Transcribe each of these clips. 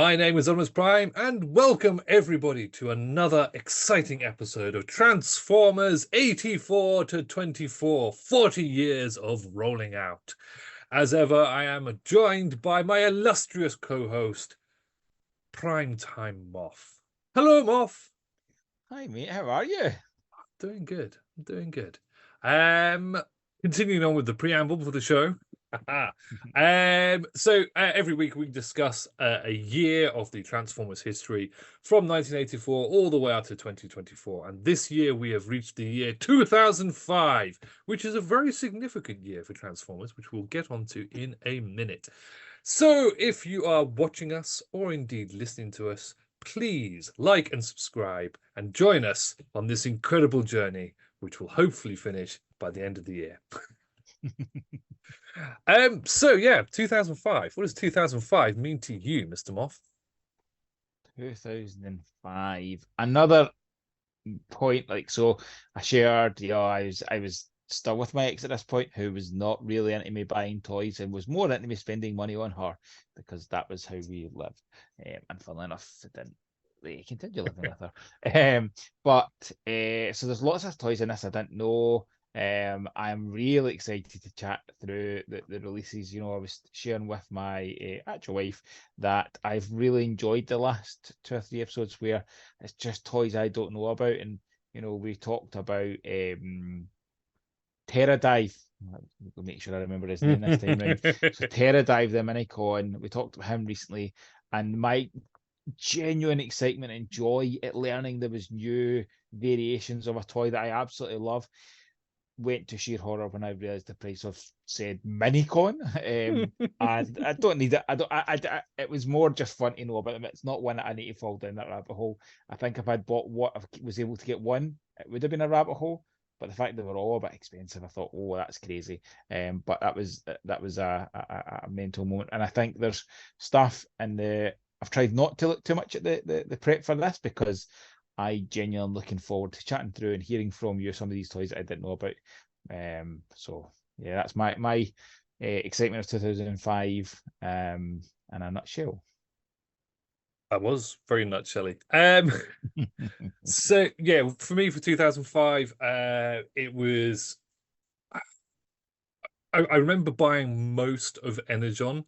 My name is Optimus Prime, and welcome everybody to another exciting episode of Transformers 84 to 24, 40 years of rolling out. As ever, I am joined by my illustrious co-host, Primetime Moff. Hello, Moff. Hi, mate. How are you? Doing good. I'm doing good. Continuing on with the preamble for the show. Every week we discuss a year of the Transformers history from 1984 all the way up to 2024. And this year we have reached the year 2005, which is a very significant year for Transformers, which we'll get onto in a minute. So if you are watching us or indeed listening to us, please like and subscribe and join us on this incredible journey, which will hopefully finish by the end of the year. 2005. What does 2005 mean to you, Mr. Moff? 2005. Another point, I shared, I was still with my ex at this point, who was not really into me buying toys and was more into me spending money on her because that was how we lived. And funnily enough, it didn't really continue living with her. So there's lots of toys in this I didn't know. I'm really excited to chat through the releases. I was sharing with my actual wife that I've really enjoyed the last 2 or 3 episodes where it's just toys I don't know about. And, we talked about Terradive. I'll make sure I remember his name this time round. So Terradive, the Minicon, we talked about him recently, and my genuine excitement and joy at learning there was new variations of a toy that I absolutely love went to sheer horror when I realized the price of said Minicon. And I don't need it. It was more just fun to know about them. It's not one that I need to fall down that rabbit hole. I think if I'd bought what I was able to get one, it would have been a rabbit hole. But the fact they were all a bit expensive, I thought, oh, that's crazy. But that was a mental moment. And I think there's stuff in the. I've tried not to look too much at the prep for this because I genuinely am looking forward to chatting through and hearing from you some of these toys that I didn't know about. So yeah, that's my excitement of 2005 in a nutshell. That was very nutshelly. So yeah, for me for 2005, it was. I remember buying most of Energon.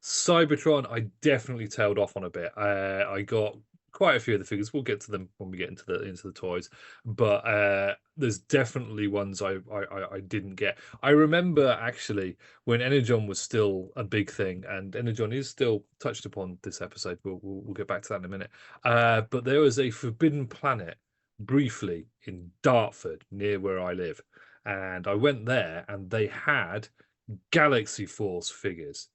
Cybertron, I definitely tailed off on a bit. I got quite a few of the figures. We'll get to them when we get into the toys, but there's definitely ones I didn't get. I remember actually when Energon was still a big thing, and Energon is still touched upon this episode. We'll get back to that in a minute. But there was a Forbidden Planet briefly in Dartford near where I live, and I went there, and they had Galaxy Force figures.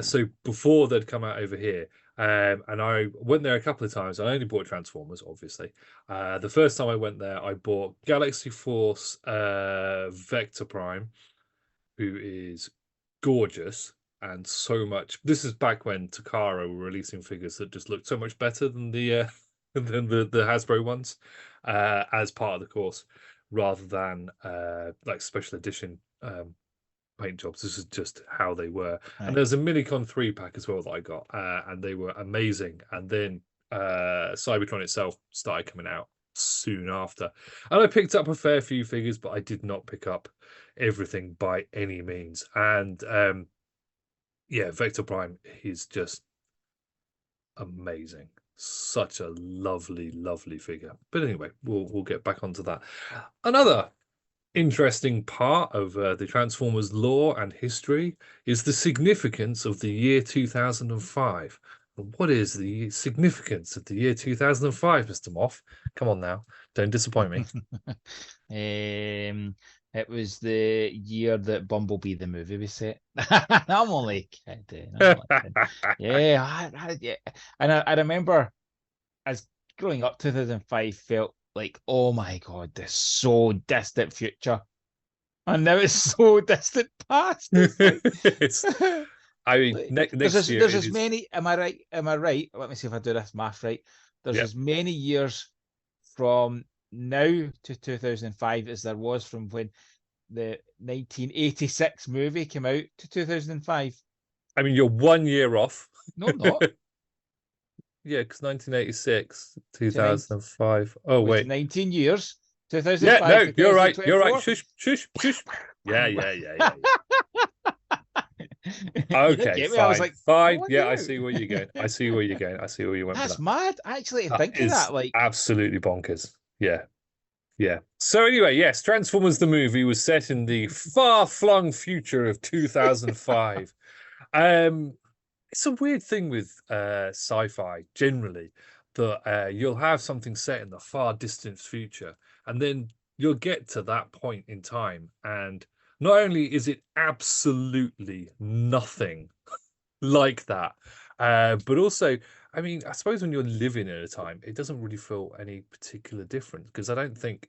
So before they'd come out over here, and I went there a couple of times. I only bought Transformers, obviously. The first time I went there, I bought Galaxy Force Vector Prime, who is gorgeous and so much. This is back when Takara were releasing figures that just looked so much better than the than the Hasbro ones, as part of the course, rather than like special edition paint jobs. This is just how they were. Right. And there's a Minicon 3-pack as well that I got, and they were amazing. And then Cybertron itself started coming out soon after, and I picked up a fair few figures, but I did not pick up everything by any means. And yeah, Vector Prime is just amazing. Such a lovely figure. But anyway, we'll get back onto that. Another interesting part of the Transformers lore and history is the significance of the year 2005. What is the significance of the year 2005, Mr. Moff? Come on now, don't disappoint me. It was the year that Bumblebee the movie was set. I'm only kidding. Yeah, yeah. And I remember as growing up, 2005 felt like, oh my God, this so distant future. And now it's so distant past. I mean, next year there's as many. Am I right? Am I right? Let me see if I do this math right. There's as many years from now to 2005 as there was from when the 1986 movie came out to 2005. I mean, you're 1 year off. No, I'm not. Yeah, because 1986, to 9, 2005. Oh, which is wait. 19 years, Yeah, 2005 no, to you're right. You're right. 2024. Shush, shush, shush. Yeah, yeah, yeah, yeah, yeah. You didn't Okay, get me. I was fine, like, fine. what Yeah, I the see where you're going. I hell? see where you're going. I see where you went with That's that. mad. Actually, to That think of is that, like, absolutely bonkers. Yeah, yeah. So anyway, yes, Transformers the movie was set in the far-flung future of 2005. Um, it's a weird thing with sci-fi generally that you'll have something set in the far distant future, and then you'll get to that point in time, and not only is it absolutely nothing like that, but also, I mean, I suppose when you're living at a time, it doesn't really feel any particular different because I don't think,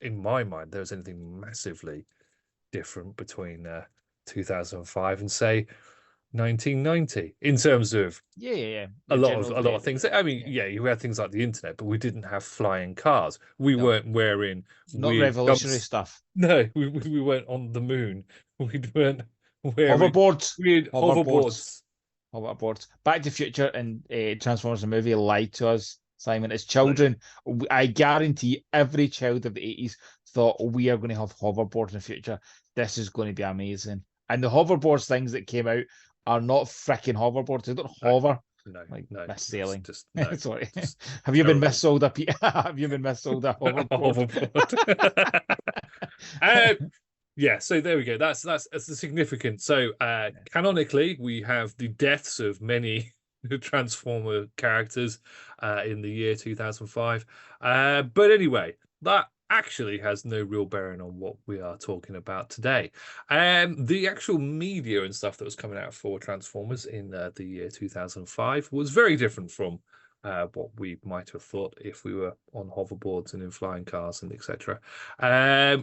in my mind, there was anything massively different between 2005 and say 1990 in terms of yeah, yeah, yeah. a Your lot of general things. I mean, yeah. yeah, you had things like the internet, but we didn't have flying cars. We No, weren't wearing not weird revolutionary jumps. stuff. No, we weren't on the moon. We weren't wearing Hoverboards, weird hoverboards, hoverboards. hoverboards. Back to the Future and Transformers the movie lied to us, Simon. As children, I guarantee every child of the 80s thought we are going to have hoverboards in the future. This is going to be amazing. And the hoverboards things that came out are not freaking hoverboards. They don't No, hover. no, Like no. miss It's sailing. just no. Sorry. Just Have you been terrible. missold a Have you been missold a hoverboard? Hoverboard. uh, yeah, so there we go. That's the significant. So canonically, we have the deaths of many Transformer characters in the year 2005. But anyway, that actually has no real bearing on what we are talking about today. The actual media and stuff that was coming out for Transformers in the year 2005 was very different from what we might have thought if we were on hoverboards and in flying cars and etc.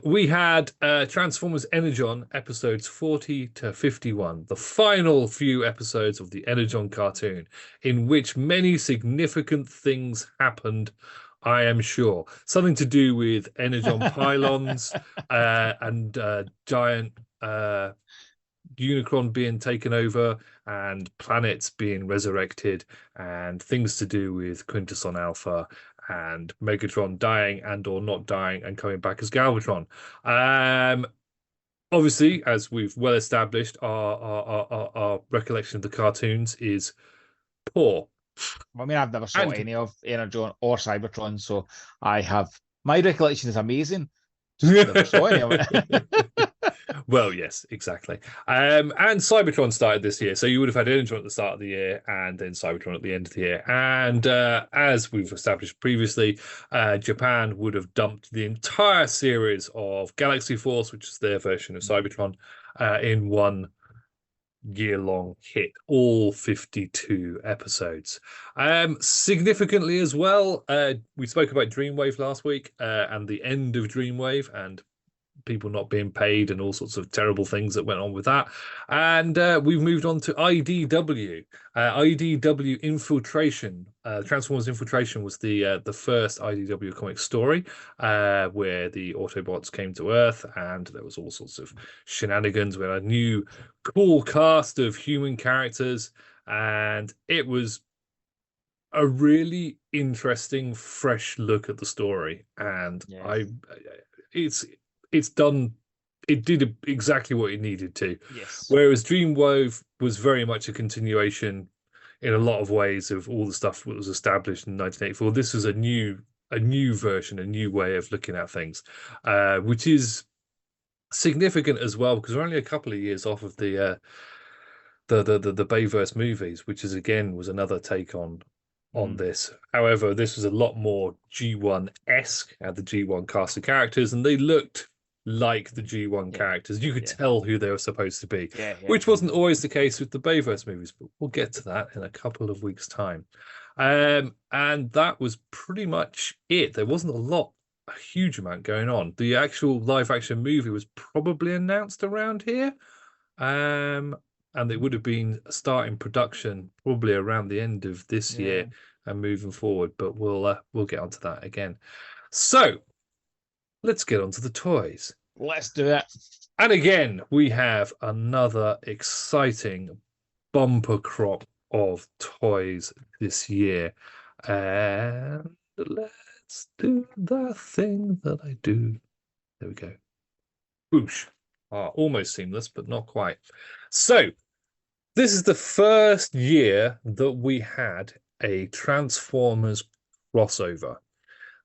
We had Transformers Energon episodes 40 to 51, the final few episodes of the Energon cartoon, in which many significant things happened. I am sure something to do with Energon pylons and giant Unicron being taken over and planets being resurrected and things to do with Quintesson Alpha and Megatron dying and or not dying and coming back as Galvatron. Obviously, as we've well established, our recollection of the cartoons is poor. I mean, I've never saw And any of Energon or Cybertron, so I have my recollection is amazing. Just never saw any of it. well, yes, exactly. And Cybertron started this year, so you would have had Energon at the start of the year, and then Cybertron at the end of the year. And as we've established previously, Japan would have dumped the entire series of Galaxy Force, which is their version of Cybertron, in one year-long hit, all 52 episodes. Significantly as well, we spoke about Dreamwave last week and the end of Dreamwave and people not being paid and all sorts of terrible things that went on with that. And we've moved on to IDW. IDW Infiltration. Transformers Infiltration was the first IDW comic story where the Autobots came to Earth and there was all sorts of shenanigans. We had a new cool cast of human characters and it was a really interesting, fresh look at the story. And Yes. it's done. It did exactly what it needed to. Yes. Whereas Dreamwave was very much a continuation in a lot of ways of all the stuff that was established in 1984. This was a new version, a new way of looking at things, which is significant as well because we're only a couple of years off of the Bayverse movies, which is again was another take on this. However, this was a lot more G1-esque, had the G1 cast of characters, and they looked like the G1 characters. You could tell who they were supposed to be, which wasn't always the case with the Bayverse movies, but we'll get to that in a couple of weeks' time. And that was pretty much it. There wasn't a huge amount going on. The actual live action movie was probably announced around here. And it would have been starting production probably around the end of this year and moving forward, but we'll get onto that again. So let's get onto the toys. Let's do it. And again, we have another exciting bumper crop of toys this year. And let's do the thing that I do. There we go. Whoosh. Almost seamless, but not quite. So, this is the first year that we had a Transformers crossover.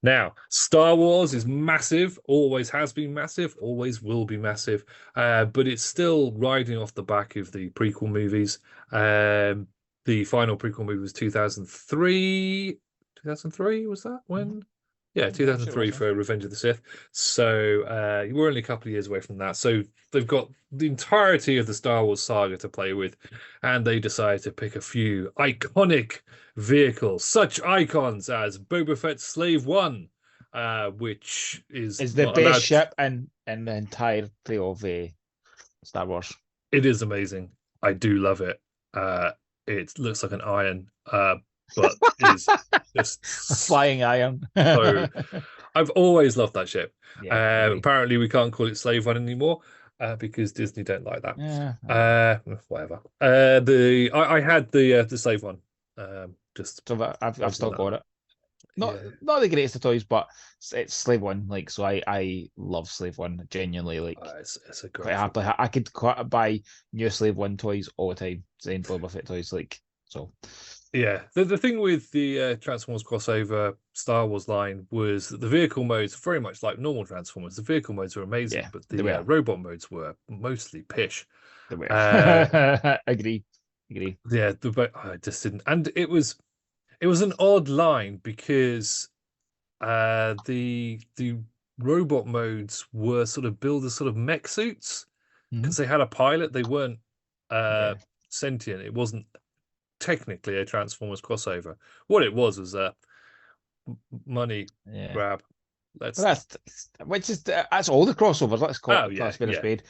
Now, Star Wars is massive, always has been massive, always will be massive, but it's still riding off the back of the prequel movies. The final prequel movie was 2003. 2003 was that when? Yeah, 2003 for Revenge of the Sith. So we're only a couple of years away from that. So they've got the entirety of the Star Wars saga to play with, and they decided to pick a few iconic vehicles, such icons as Boba Fett's Slave One, which is the best ship in the entirety of Star Wars. It is amazing. I do love it. It looks like an iron, but is just a flying iron. So I've always loved that ship. Yeah, apparently we can't call it Slave One anymore because Disney don't like that. Yeah. Whatever. I had the Slave One. So I've still got it. Not the greatest of toys, but it's Slave One. Like, so I love Slave One genuinely. Like, it's a great. Quite happily, I could buy new Slave One toys all the time. Same Boba Fett toys, like so. Yeah, the thing with the Transformers crossover Star Wars line was that the vehicle modes very much like normal Transformers. The vehicle modes were amazing, but the robot modes were mostly pish. They were. Agree. Yeah, I just didn't, and it was an odd line because the robot modes were sort of billed as sort of mech suits because they had a pilot. They weren't sentient. It wasn't technically a Transformers crossover. What it was a money grab. That's all the crossovers. Let's call it a spade.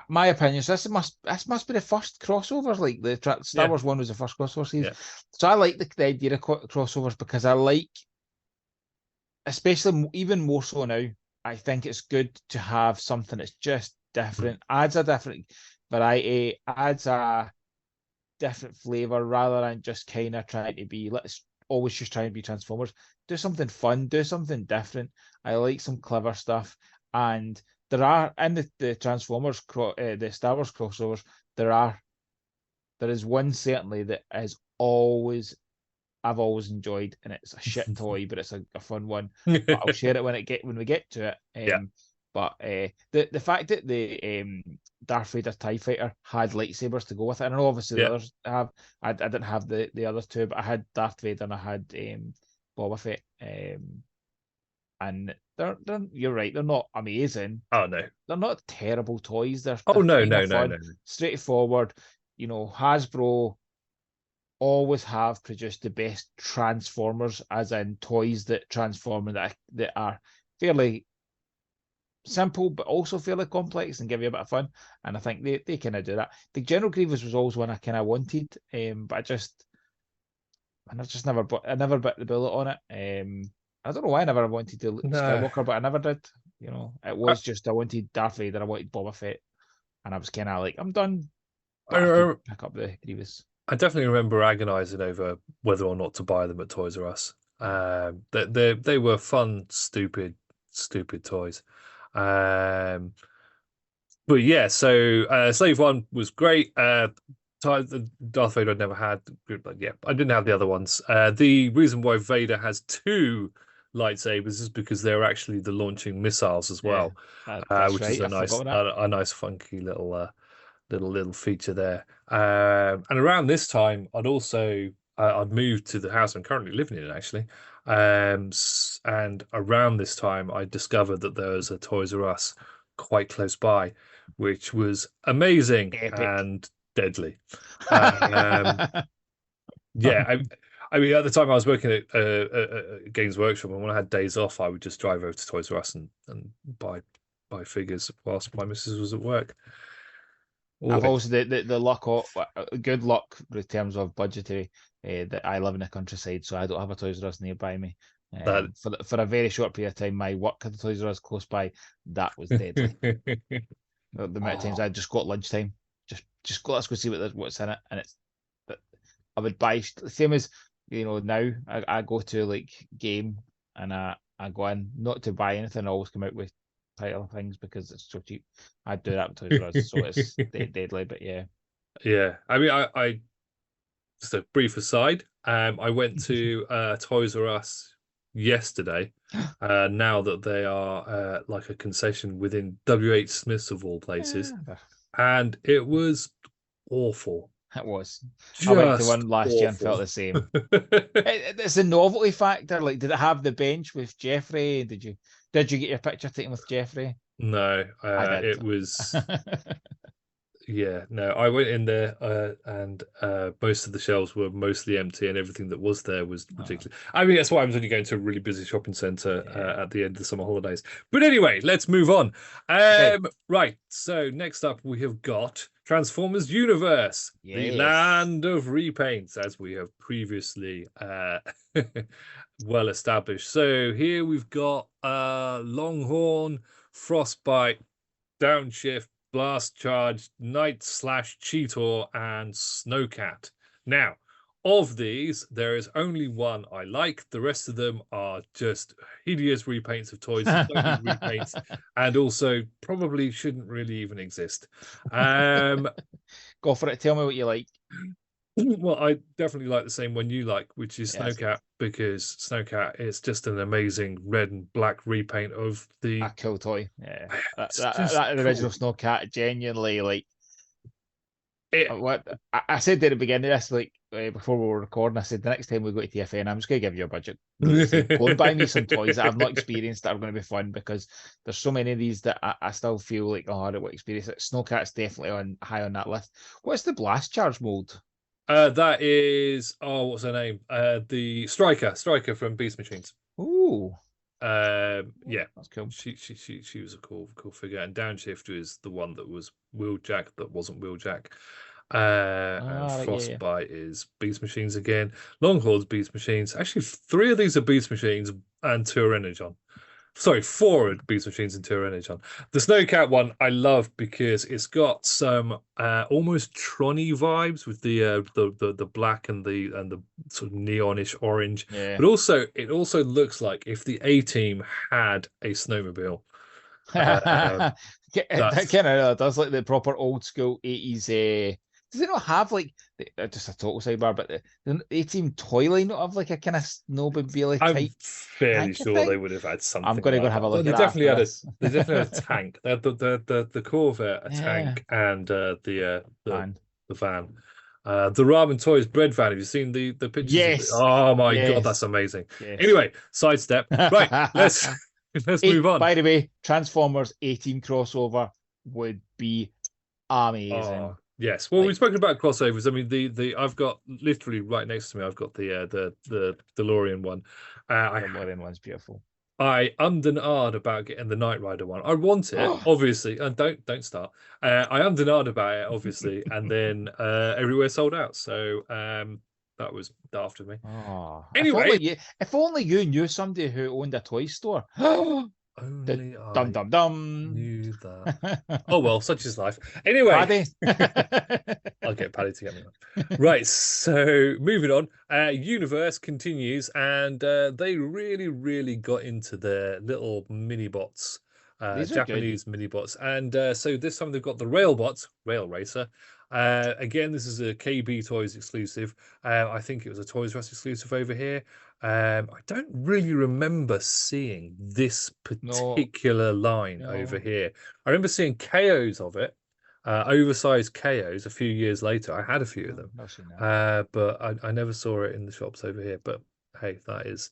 My opinion, so this must be the first crossovers. Like the Star Wars one was the first crossover series. So I like the idea of crossovers because I like, especially even more so now, I think it's good to have something that's just different, adds a different variety, adds a different flavor rather than just kind of trying to be, let's always just try and be Transformers. Do something fun, do something different. I like some clever stuff, and there are in the Transformers the Star Wars crossovers, there is one certainly that is always I've always enjoyed, and it's a shit toy, but it's a fun one. But I'll share it when we get to it. But the fact that the Darth Vader TIE Fighter had lightsabers to go with it, and I know obviously the others have. I didn't have the other two, but I had Darth Vader and I had Boba Fett. And they're you're right, they're not amazing. Oh no, they're not terrible toys. They're no, straightforward. You know, Hasbro always have produced the best Transformers, as in toys that transform and that are fairly simple but also fairly complex and give you a bit of fun, and I think they kind of do that. The General Grievous was always one I kind of wanted, but I never bit the bullet on it. I don't know why I never wanted to Skywalker, but I never did. You know, it was just I wanted Darth Vader, I wanted Boba Fett, and I was kind of like, I'm done. I pick up the Grievous. I definitely remember agonizing over whether or not to buy them at Toys R Us. They were fun, stupid toys. But yeah, so Slave One was great. Darth Vader I'd never had, but yeah, I didn't have the other ones. The reason why Vader has two lightsabers is because they're actually the launching missiles as well, which is a nice funky little feature there. And around this time, I'd moved to the house I'm currently living in actually. And around this time, I discovered that there was a Toys R Us quite close by, which was amazing. Epic. And deadly. Yeah, I mean, at the time I was working at Games Workshop, and when I had days off, I would just drive over to Toys R Us and buy figures whilst my missus was at work. I've also the luck of good luck in terms of budgetary that I live in the countryside, so I don't have a Toys R Us nearby me. For a very short period of time, my work at the Toys R Us close by, that was deadly. The amount of times I just got lunchtime, just go, let's go see what's in it, and it's I would buy same as now. I go to like Game and I go in not to buy anything. I always come out with title things because it's so cheap. I do that with Toys R Us, so it's deadly. But yeah, Yeah, I mean, I just a brief aside. I went to Toys R Us yesterday. Now that they are like a concession within WH Smith's of all places, yeah, and it was awful. it was. I went to Just one last year and felt awful. the same. It's a novelty factor. Like, did it have the bench with Jeffrey? Did you get your picture taken with Jeffrey? No, I did. it was. Yeah, no, I went in there and most of the shelves were mostly empty and everything that was there was ridiculous. I mean, that's why I was only going to a really busy shopping centre Yeah. at the end of the summer holidays. But anyway, let's move on. Okay. Right, so next up we have got Transformers Universe, the Yes. land of repaints, as we have previously well established. So here we've got Longhorn, Frostbite, Downshift, Blast Charge, Knight/Cheetor, and Snowcat. Now, of these, there is only one I like. The rest of them are just hideous repaints of toys that don't need repaints, and also probably shouldn't really even exist. Go for it. Tell me what you like. Well, I definitely like the same one you like, which is Yes. Snowcat, because Snowcat is just an amazing red and black repaint of the. A cool toy. Yeah. It's That just original cool. Snowcat genuinely like It, what I said at the beginning of this, like before we were recording, I said the next time we go to TFN, I'm just gonna give you a budget. Say, go and buy me some toys that I've not experienced that are going to be fun, because there's so many of these that I still feel like, oh, I don't want to experience it. Snowcat's definitely on high on that list. What's the blast charge mold? That is, what's her name? The Striker from Beast Machines. Ooh, Yeah, that's cool. she was a cool figure, and Downshift was the one that was Wheeljack that wasn't Wheeljack. And Right, yeah. Frostbite is Beast Machines again. Longhorn's Beast Machines. Actually, 3 of these are Beast Machines and 2 are Energon. Sorry, 4 are Beast Machines and 2 are Energon. The Snowcat one I love because it's got some almost Tronny vibes with the black and the sort of neonish orange. Yeah. But also it also looks like if the A-Team had a snowmobile. That That's kind of does like the proper old school 80s. Does it not have like just a total sidebar, but the A-Team toy line not have like a kind of snowmobile I'm type fairly tank sure thing? they would have had something I'm gonna go like and have that. a No, look they at that definitely after had this. they definitely had a tank. They had the Corvette, a Yeah, tank, and man. the van. The Ramen Toys bread van. Have you seen the pictures of it? Yes, Oh my God, that's yes, amazing. yes. Anyway, sidestep. Right, let's let's move on. By the way, Transformers 18 crossover would be amazing. Oh yes. Well, Like, we've spoken about crossovers. I mean, the I've got literally right next to me. I've got the DeLorean one. the I Lorian one's beautiful. I ummed and ahed about getting the Knight Rider one. I want it, obviously, and don't start. I ummed and ahed about it, obviously, and then everywhere sold out. So that was daft of me. Oh, Anyway, if only you knew somebody who owned a toy store. only Dum I dum dum. knew that. Oh well, such is life. Anyway, Paddy. I'll get Paddy to get me one. Right, so moving on. Universe continues, and they really got into their little mini bots, These are good. Japanese mini bots, and so this time they've got the Railbot Rail Racer. Again, this is a KB Toys exclusive. I think it was a Toys R Us exclusive over here. I don't really remember seeing this No, particular line over no. here. I remember seeing KOs of it, oversized KOs a few years later. I had a few of them, I've seen that. but I never saw it in the shops over here. But hey, that is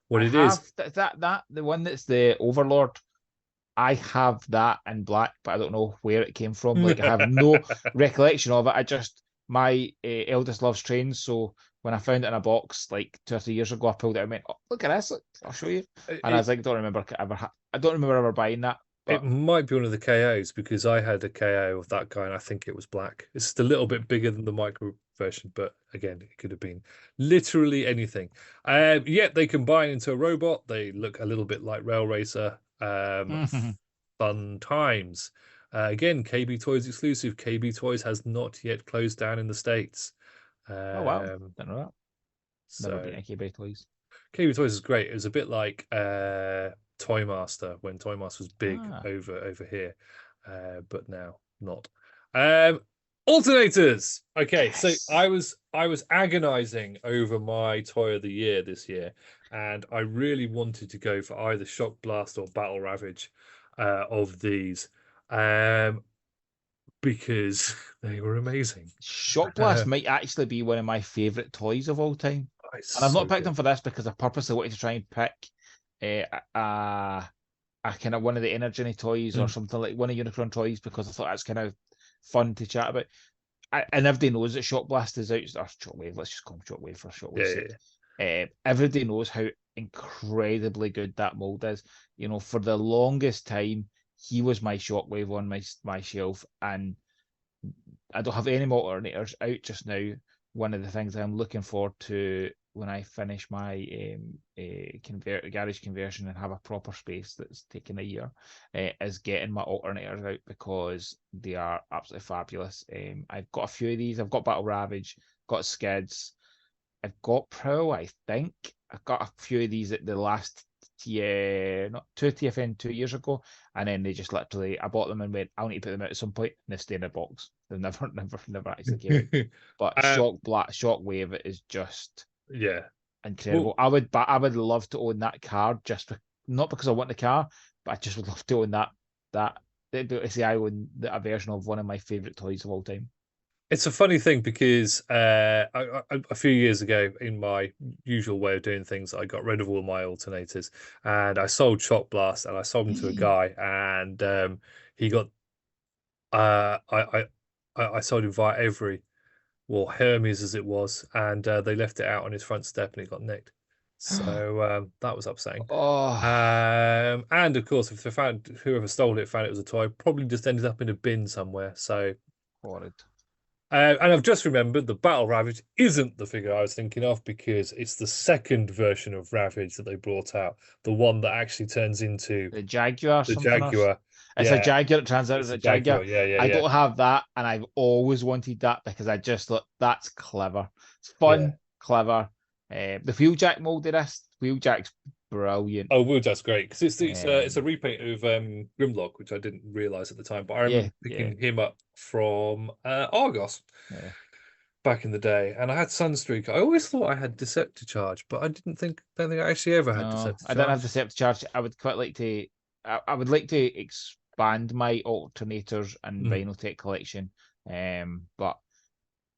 what I it is. have that the one that's the Overlord. I have that in black, but I don't know where it came from. Like, I have no recollection of it. I just my eldest loves trains, so when I found it in a box like 2 or 3 years ago, I pulled it out and went, "Oh, look at this! Look, I'll show you." And I was like, I don't remember ever buying that. It But might be one of the KOs because I had a KO of that guy and I think it was black. It's just a little bit bigger than the micro version, but again, it could have been literally anything. Yet they combine into a robot. They look a little bit like Rail Racer. Fun times. Again, KB Toys exclusive. KB Toys has not yet closed down in the States. Oh wow, Um, didn't know that. Never so been to KB Toys. KB Toys is great. It was a bit like Toy Master when Toy Master was big Ah, over here, but now not. Um, Alternators. Okay, so yes. I was agonizing over my toy of the year this year, and I really wanted to go for either Shock Blast or Battle Ravage of these, um, because they were amazing. Shock Blast Uh, might actually be one of my favorite toys of all time. it's And I've not so picked good. them for this because I purposely wanted to try and pick a kind of one of the Energy toys or Mm. something like one of Unicron toys because I thought that's kind of fun to chat about. And everybody knows that Shock Blast is out. Or Shockwave, let's just call him Shockwave for Yeah, Shockwave's yeah, sake. yeah. Everybody knows how incredibly good that mold is. You know, for the longest time, he was my Shockwave on my shelf, and I don't have any more alternators out just now. One of the things I'm looking forward to when I finish my garage conversion and have a proper space that's taken a year is getting my alternators out because they are absolutely fabulous. I've got a few of these. I've got Battle Ravage, got Skids, I've got Prowl, I think. I've got a few of these at the last not two TFN 2 years ago, and then they just literally I bought them and went, I need to put them out at some point, and they stay in a box. They never actually came out. But uh, Shockwave is just yeah. incredible. Well, I would love to own that car not because I want the car, but I just would love to own that. Say I own a version of one of my favorite toys of all time. it's a funny thing because a few years ago, in my usual way of doing things, I got rid of all my alternators and I sold Shock Blast and I sold them to a guy and he got uh, I, I I sold him via Every, well Hermes as it was, and they left it out on his front step and it got nicked. So that was upsetting. Oh, And of course, if they found whoever stole it found it was a toy, probably just ended up in a bin somewhere. So horrid. and I've just remembered the Battle Ravage isn't the figure I was thinking of because it's the second version of Ravage that they brought out, the one that actually turns into The Jaguar, the something else. Jaguar. It's a Yeah, Jaguar. It turns out it's it's a a Jaguar. Jaguar. Yeah, yeah, I yeah, don't have that, and I've always wanted that because I just thought that's clever. It's yeah. fun, clever. The Wheeljack mold of this, Wheeljack's brilliant. Oh, Wheeljack's great because it's a Um, repaint of Grimlock, which I didn't realize at the time, but I yeah, remember yeah, picking him up from Argos yeah. back in the day, and I had Sunstreak. I always thought I had Decepticharge, but I don't think I actually ever had No, I don't have Decepticharge. the Decepticharge. I would quite like to. I would like to expand my alternators and Mm, Vinyltech collection. But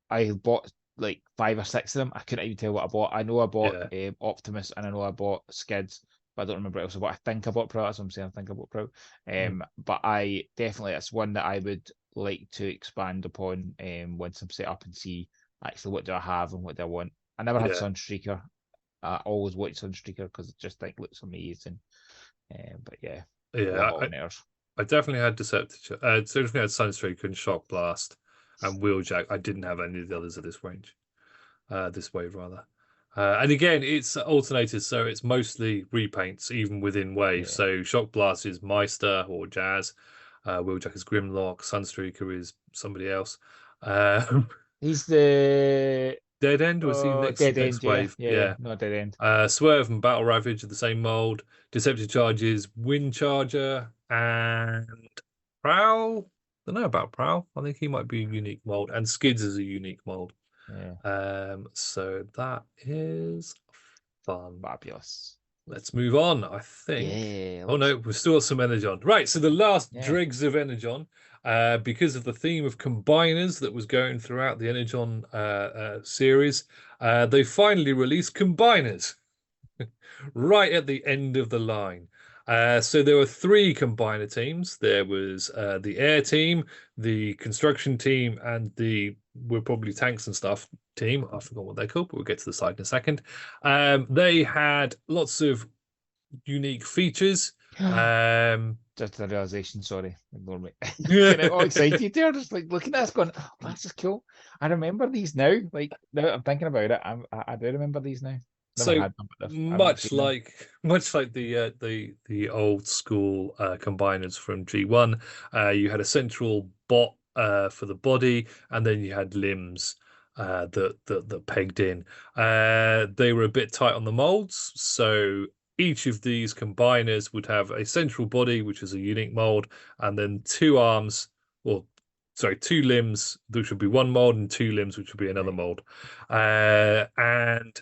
I bought like 5 or 6 of them. I couldn't even tell what I bought. I know I bought yeah, Optimus and I know I bought Skids, but I don't remember what else I bought. I think I bought Pro. That's what I'm saying. I think I bought Pro. mm, But I definitely it's one that I would like to expand upon once I'm set up and see actually what do I have and what do I want. I never had yeah, Sunstreaker. I always wanted Sunstreaker because it just like looks amazing. But yeah, love yeah. alternators. I definitely had Decepticharge. Definitely had Sunstreak and Shock Blast and Wheeljack. I didn't have any of the others of this range. This wave rather. And again, it's alternated, so it's mostly repaints, even within waves. Yeah, So Shock Blast is Meister or Jazz, Wheeljack is Grimlock, Sunstreaker is somebody else. Um, he's the Dead End was the Dead next End. Yeah, wave, yeah, yeah. yeah. No, Dead End. Swerve and Battle Ravage are the same mold. Decepticharge is Wind Charger and Prowl. I don't know about Prowl. I think he might be a unique mold, and Skids is a unique mold. Yeah, So that is fun. fabulous. Let's move on, I think. Yeah, Oh no, we've still got some Energon. Right, so the last yeah. dregs of Energon, because of the theme of combiners that was going throughout the Energon series, they finally released combiners right at the end of the line. So there were 3 combiner teams. There was the air team, the construction team, and the we're probably tanks and stuff team. I forgot what they're called, but we'll get to the side in a second. They had lots of unique features. Um, Just a realization, sorry, ignore me. yeah. Getting all excited there, just like looking at this, going, oh, "This is cool." I remember these now. Like now that I'm thinking about it, I do remember these now. Never So had them, but I remember seeing them. much like the old school combiners from G1, you had a central bot for the body, and then you had limbs that pegged in. They were a bit tight on the molds, so each of these combiners would have a central body, which is a unique mold, and then two arms, or sorry, two limbs, which would be one mold, and two limbs, which would be another mold. And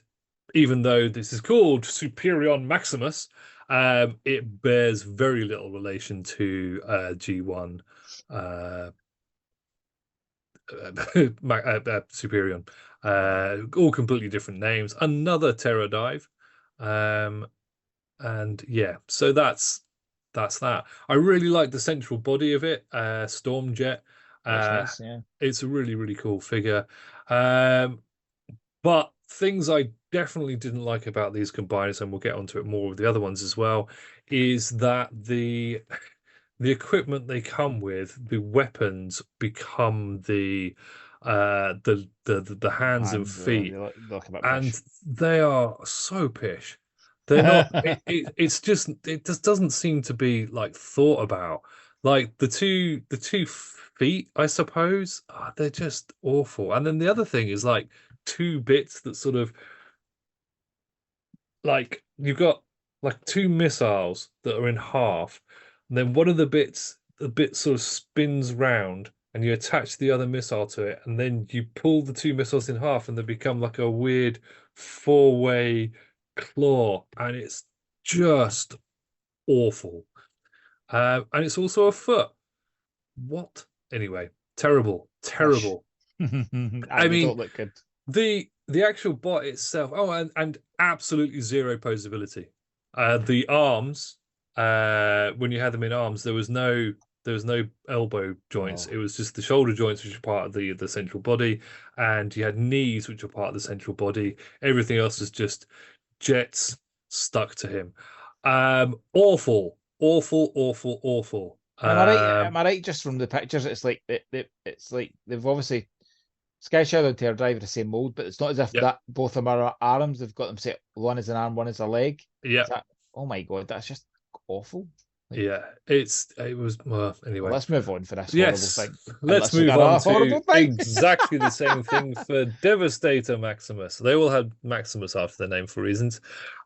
even though this is called Superion Maximus, it bears very little relation to G1 Superion. All completely different names. Another Terror Dive. And yeah, so that's that. I really like the central body of it, Stormjet. Nice, yeah. It's a really, really cool figure. But things I definitely didn't like about these combiners, and we'll get onto it more with the other ones as well, is that the equipment they come with, the weapons become the hands and feet, they look a bit and pish. they are so pish. They're not. It's just it just doesn't seem to be like thought about. Like the two feet, I suppose, they're just awful. And then the other thing is like two bits that sort of like you've got like two missiles that are in half, and then one of the bit sort of spins round, and you attach the other missile to it, and then you pull the two missiles in half, and they become like a weird four-way claw, and it's just awful. And it's also a foot. What? Anyway, terrible, Pish. terrible. I They mean, don't look good. the actual bot itself. Oh, and absolutely zero posability. The arms, when you had them in arms, there was no elbow joints. Oh. It was just the shoulder joints, which are part of the central body, and you had knees, which are part of the central body. Everything else is just jets stuck to him. Awful, awful, awful, awful. And am I right? Am I right? Just from the pictures, it's like it's like they've obviously Sky Shadow and Terror Drive are the same mold, but it's not as if Yep, that both of them are arms. They've got them set. One is an arm, one is a leg. Is yep, that? Oh my god, that's just awful. Like, yeah. It was well, well, anyway. let's move on for this horrible Yes, thing. And let's let's look move at on a to horrible thing. exactly the same thing for Devastator Maximus. They all had Maximus after their name for reasons.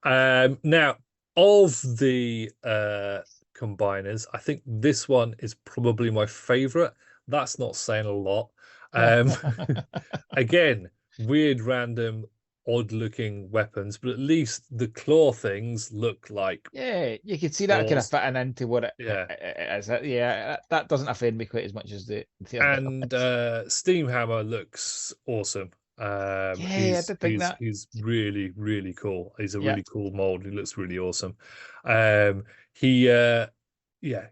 Now, of the combiners, I think this one is probably my favorite. That's not saying a lot. Um, again, weird, random, odd-looking weapons, but at least the claw things look like Yeah, you can see that kind of claws. fitting into what Yeah. it is. Yeah, that doesn't offend me quite as much as the other And ones. Steamhammer looks awesome. Yeah, I He's did think he's that. he's really, really cool. He's a Yeah, really cool mold. He looks really awesome. He yeah,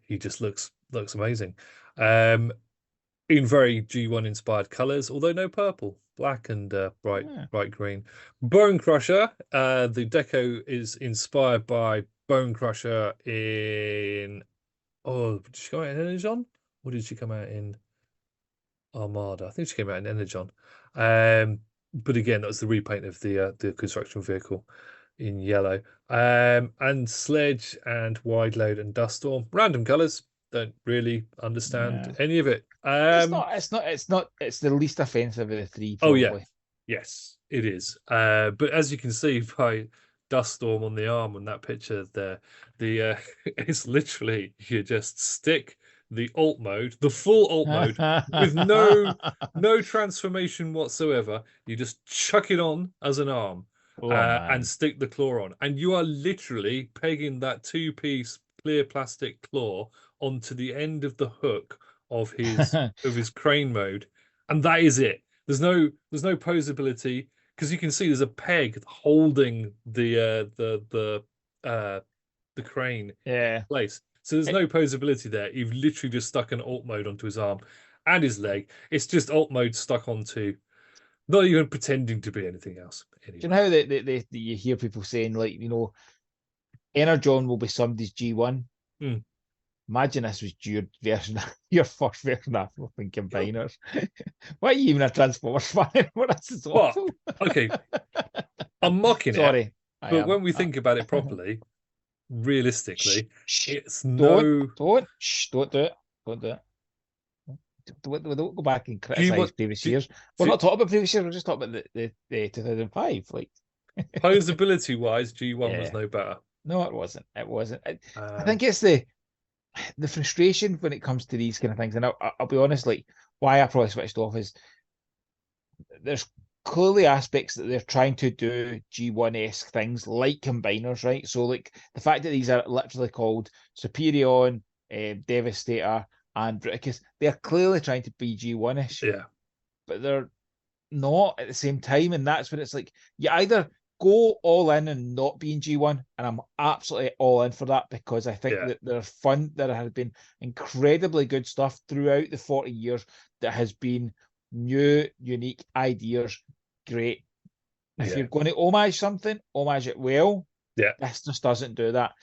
he just looks amazing. Um, in very G1 inspired colors, although no purple, black and yeah. bright green. Bone Crusher, the deco is inspired by Bone Crusher in did she come out in Energon? Or did she come out in Armada? I think she came out in Energon. But again, that was the repaint of the construction vehicle in yellow. And Sledge and Wide Load and Dust Storm, random colors. Don't really understand Yeah. any of it. It's not. It's not. It's not. It's the least offensive of the three, Oh yeah, probably. yes, it is. But as you can see by Dust Storm on the arm on that picture there, the it's literally you just stick the alt mode, the full alt mode, with no transformation whatsoever. You just chuck it on as an arm, Oh and man. stick the claw on, and you are literally pegging that two-piece clear plastic claw onto the end of the hook of his crane mode, and that is it. There's no posability because you can see there's a peg holding the crane in Yeah. place. So there's It, no posability there. You've literally just stuck an alt mode onto his arm and his leg. It's just alt mode stuck onto, not even pretending to be anything else. do you know Anyway. how you hear people saying like Energon will be somebody's G1. Mm. Imagine this was your version, your first version of flipping combiners. Why are you even a Transformers fan? What this is But awful. okay, I'm mocking it, Sorry, I but am. when we think about it properly, Shh, realistically, shh. it's Don't, no. don't, shh, don't do it. Don't do it. we don't go back and G1, criticize previous G, years. We're not talking about previous years. We're just talking about the 2005. Like, posability wise, G1 was yeah, no better. no, it wasn't. It wasn't. I Um, think it's the frustration when it comes to these kind of things. And I'll be honest, like why I probably switched off is there's clearly aspects that they're trying to do G1-esque things like combiners, right? So like the fact that these are literally called Superion, Devastator, and Bruticus, they're clearly trying to be G1-ish, yeah, but they're not at the same time. And that's when it's like you either go all in and not be in G1, and I'm absolutely all in for that because I think yeah, that they're fun. There has been incredibly good stuff throughout the 40 years that has been new, unique ideas. Great. If yeah, you're going to homage something, homage it well. yeah. This just doesn't do that.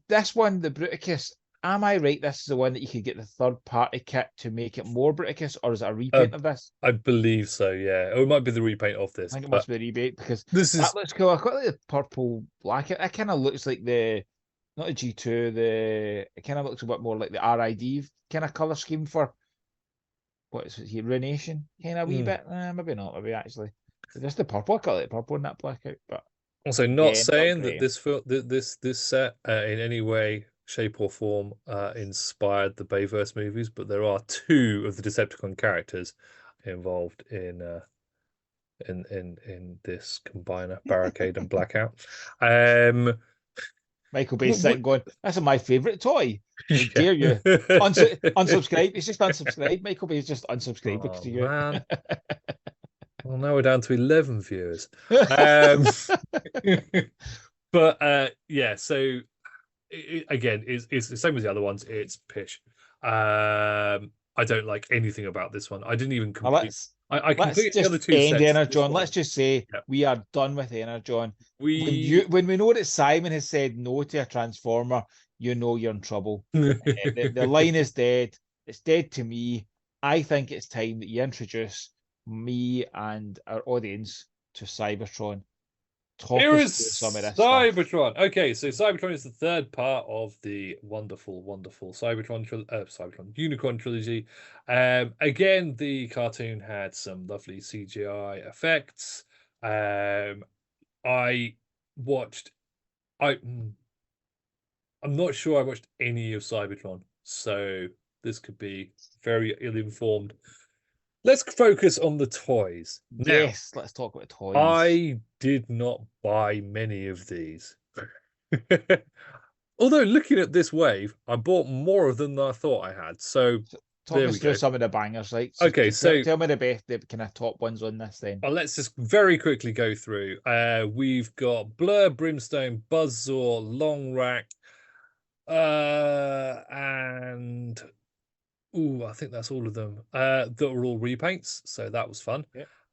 This one, the Bruticus, am I right? This is the one that you could get the third party kit to make it more Bruticus, or is it a Uh, repaint of this? I believe so. Yeah, or it might be the repaint of I this, think it but must be a rebate because this that is looks cool. I quite like the purple black. It kind of looks like the not the G2, it kind of looks a bit more like the RID kind of color scheme for what is it here, Ruination, kind of a wee mm, bit. Maybe not, maybe actually. Just the purple, I quite like the purple in that blackout, but also not yeah, not saying that great. this set in any way, shape, or form inspired the Bayverse movies, but there are two of the Decepticon characters involved in this combiner, Barricade and Blackout. Um, Michael Bay's sitting going, that's my favourite toy. How dare you? yeah. Unsubscribe. He's just unsubscribed. Michael Bay's just unsubscribed because Oh of you. man. Well, now we're down to 11 viewers. Um, but yeah, so again, it's the same as the other ones. It's pish. I don't like anything about this one. I didn't even Now complete. I let's completed the other just two end sets. Energon. Let's just say Yeah. we are done with Energon. We When we know that Simon has said no to a transformer, you know you're in trouble. The line is dead. It's dead to me. I think it's time that you introduce me and our audience to Cybertron. Talk Here us is through some of this stuff. Cybertron. Okay, so Cybertron is the third part of the wonderful, wonderful Cybertron Unicron trilogy. Again, the cartoon had some lovely CGI effects. I watched. I'm not sure I watched any of Cybertron, so this could be very ill-informed. Let's focus on the toys now. Yes, let's talk about toys. I did not buy many of these. Although looking at this wave, I bought more of them than I thought I had. So Talk there us we through go. some of the bangers, right? Okay, so tell me the best, the kind of top ones on this then. let's just very quickly go through. We've got Blur, Brimstone, Buzzsaw, Long Rack, and I think that's all of them. That were all repaints, so that was fun.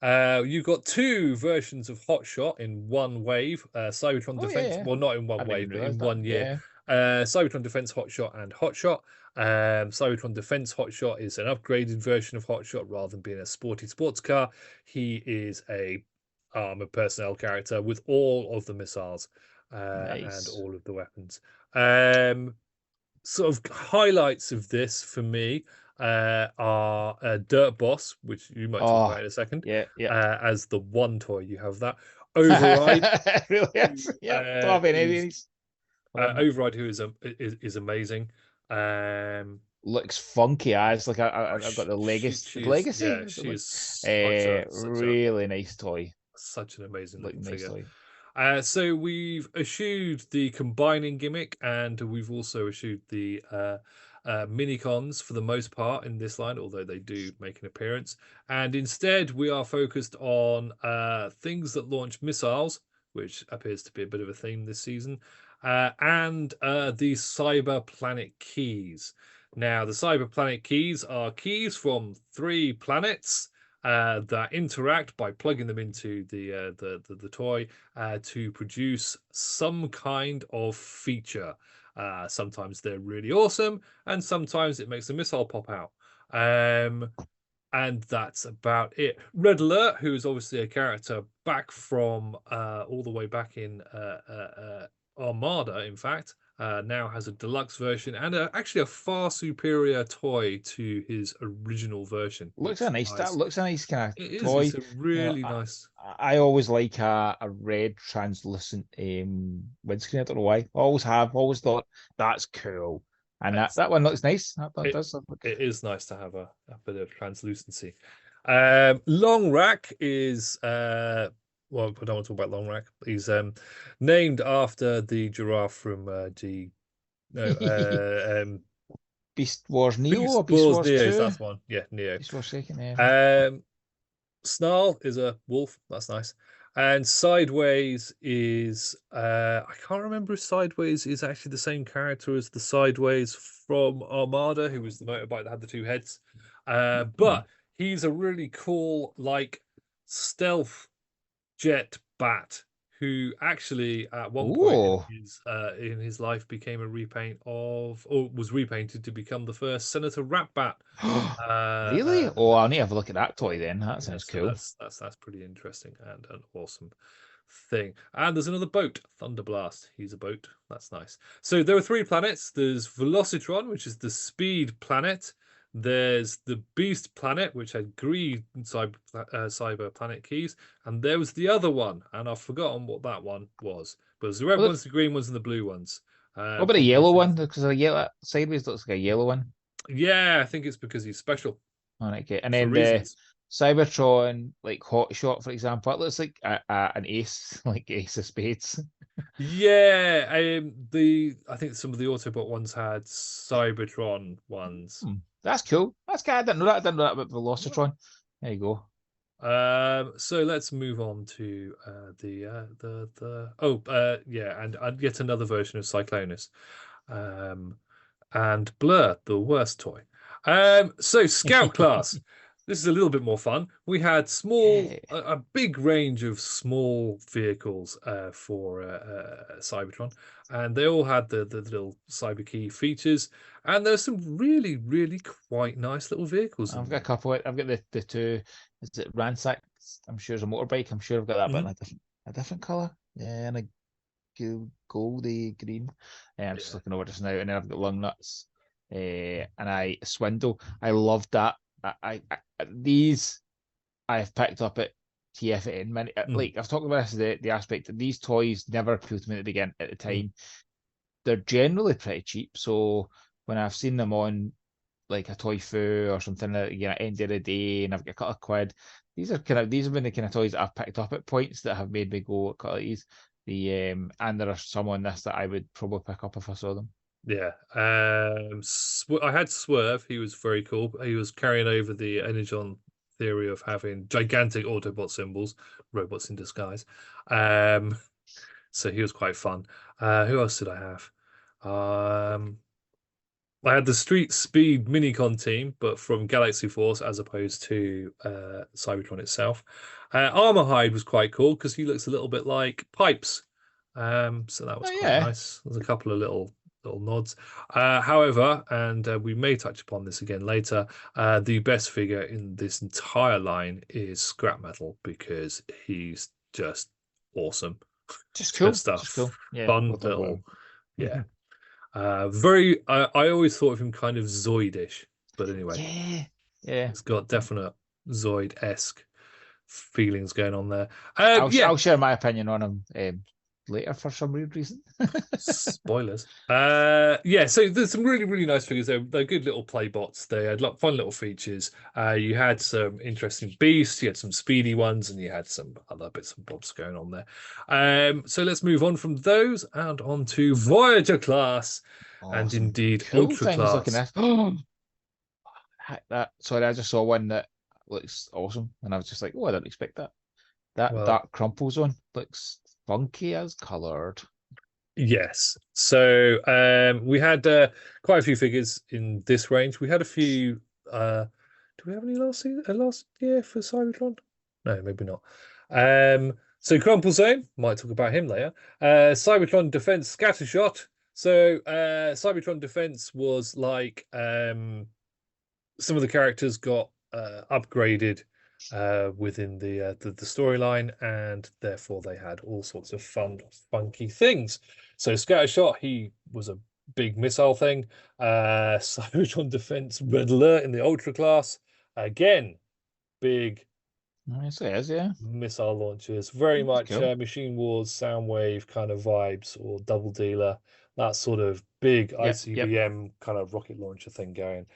Yeah. You've got two versions of Hotshot in one wave. Cybertron Oh Defense, yeah. well, not in I one didn't even wave, but in realise that. 1 year. Yeah. Cybertron Defense Hotshot and Hotshot. Cybertron Defense Hotshot is an upgraded version of Hotshot rather than being a sporty sports car. He is a armored personnel character with all of the missiles and Nice. all of the weapons. Sort of highlights of this for me are Dirt Boss, which you might talk about in a second. Yeah, yeah. As the one toy you have that. Override. Really is. Yeah. Don't have any of these. Override, who is amazing. Looks funky as like I've got the legacy. Legacy. Yeah, she is really nice toy. Such an amazing Like looking nice figure. toy. So we've eschewed the combining gimmick, and we've also eschewed the minicons for the most part in this line, although they do make an appearance. And instead, we are focused on things that launch missiles, which appears to be a bit of a theme this season, and the Cyber Planet keys. Now, the Cyber Planet keys are keys from 3 planets that interact by plugging them into the toy to produce some kind of feature. Sometimes they're really awesome, and sometimes it makes a missile pop out. And that's about it. Red Alert, who is obviously a character back from all the way back in Armada, in fact, now has a deluxe version and actually a far superior toy to his original version, Looks which a nice. That looks a nice kind of it is. It's toy. a You know, really nice. I always like a red translucent windscreen. I don't know why. Always have. Always thought that's cool. And It's, that one looks nice. That it does look. it is nice to have a bit of translucency. Long Rack is well, I don't want to talk about Long Rack. He's named after the giraffe from G no Beast Wars Neo Beast or Beast Wars Wars Neo's 2? that's one. Yeah, Neo. Beast Wars Second, yeah. Snarl is a wolf. That's nice. And Sideways is I can't remember if Sideways is actually the same character as the Sideways from Armada, who was the motorbike that had the two heads. But he's a really cool, like, stealth jet bat who actually at one point Oh, in his life became a repaint of, or was repainted to become the first Senator Ratbat. really? Oh, I'll need to have a look at that toy then. That Yeah, sounds so cool. that's pretty interesting and an awesome thing. And there's another boat, Thunderblast. He's a boat. That's nice. So there are three planets. There's Velocitron, which is the speed planet. There's the Beast planet, which had green cyber planet keys, and there was the other one, and I've forgotten what that one was. But there's the red Well, ones, the green ones, and the blue ones. what about a yellow Because one? Because a yellow sideways looks like a yellow one. yeah, I think it's because he's special All right, okay. And for then the reasons. Cybertron, like Hot Shot, for example, it looks like an ace, like Ace of Spades. Yeah, I think some of the Autobot ones had Cybertron ones. That's cool. That's good. I didn't know that. I didn't know that about Velocitron. There you go. So let's move on to yeah, and yet another version of Cyclonus, and Blur, the worst toy. So Scout class. This is a little bit more fun. We had Yeah. a big range of small vehicles for Cybertron, and they all had the little cyber key features. And there's some really, really quite nice little vehicles in I've got a there. couple. I've got the two. Is it Ransack? I'm sure it's a motorbike. I'm sure I've got that, but in a different color. Yeah, and a goldy green. I'm just Yeah. looking over just now, and then I've got Lung Nuts, and I Swindle. I love that. These I've picked up at TFN. Many like I've talked about this, the aspect that these toys never appealed to me at the time. They're generally pretty cheap, so when I've seen them on like a toy foo or something at end of the day, and I've got a couple of quid. These have been the kind of toys that I've picked up at points that have made me go, cut these. And there are some on this that I would probably pick up if I saw them. Yeah. I had Swerve. He was very cool. He was carrying over the Energon theory of having gigantic Autobot symbols, robots in disguise. So he was quite fun. Who else did I have? I had the Street Speed Minicon team, but from Galaxy Force as opposed to Cybertron itself. Armorhide was quite cool because he looks a little bit like Pipes. So that was Oh quite yeah, nice. There's a couple of little nods. However, and we may touch upon this again later, the best figure in this entire line is Scrap Metal because he's just awesome. just cool, Just a just cool. Yeah, fun with the little, whole. yeah. Very. I always thought of him kind of Zoidish, but anyway, Yeah, yeah. it's got definite Zoid-esque feelings going on there. Yeah, I'll share my opinion on him later for some weird reason. spoilers. Yeah, so there's some really, really nice figures. They're good little play bots. They had fun little features. You had some interesting beasts, you had some speedy ones, and you had some other bits and bobs going on there. So let's move on from those and on to Voyager class, and Awesome. indeed Cool Ultra things looking class. at. Sorry, I just saw one that looks awesome, and I was just like, oh, I didn't expect that. That Well, Dark Crumple Zone looks funky as colored. yes. So we had quite a few figures in this range. We had a few. Do we have any last year for Cybertron? No, maybe not. So Crumple Zone, might talk about him later. Cybertron Defense Scattershot. So Cybertron Defense was like some of the characters got upgraded within the storyline, and therefore they had all sorts of fun, funky things. So Scattershot, he was a big missile thing. Cybertron Defense Red Alert in the Ultra class, again, big Yes, it is, yeah. missile launchers, very That's much cool. Machine Wars, Soundwave kind of vibes, or Double Dealer, that sort of big Yep. ICBM kind of rocket launcher thing going.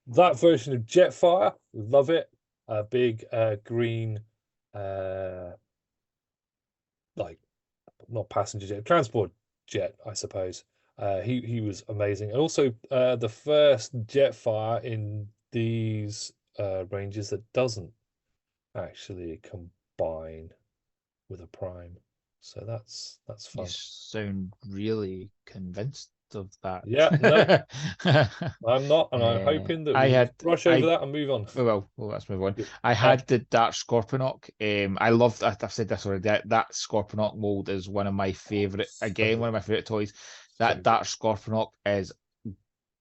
That version of Jetfire, love it. A big green, uh, like not passenger jet, transport jet, I suppose. He was amazing, and also the first Jetfire in these ranges that doesn't actually combine with a prime. So that's You fun. sound really convinced of that. Yeah, no, I'm not, and I'm hoping that I we had just brush over I that and move on. well, let's move on. Good. I Uh, had the Dark Scorponok. I loved. I've said this already. That Scorponok mold is one of my favorite. so Again, good, one of my favorite toys. so That good. Dark Scorponok is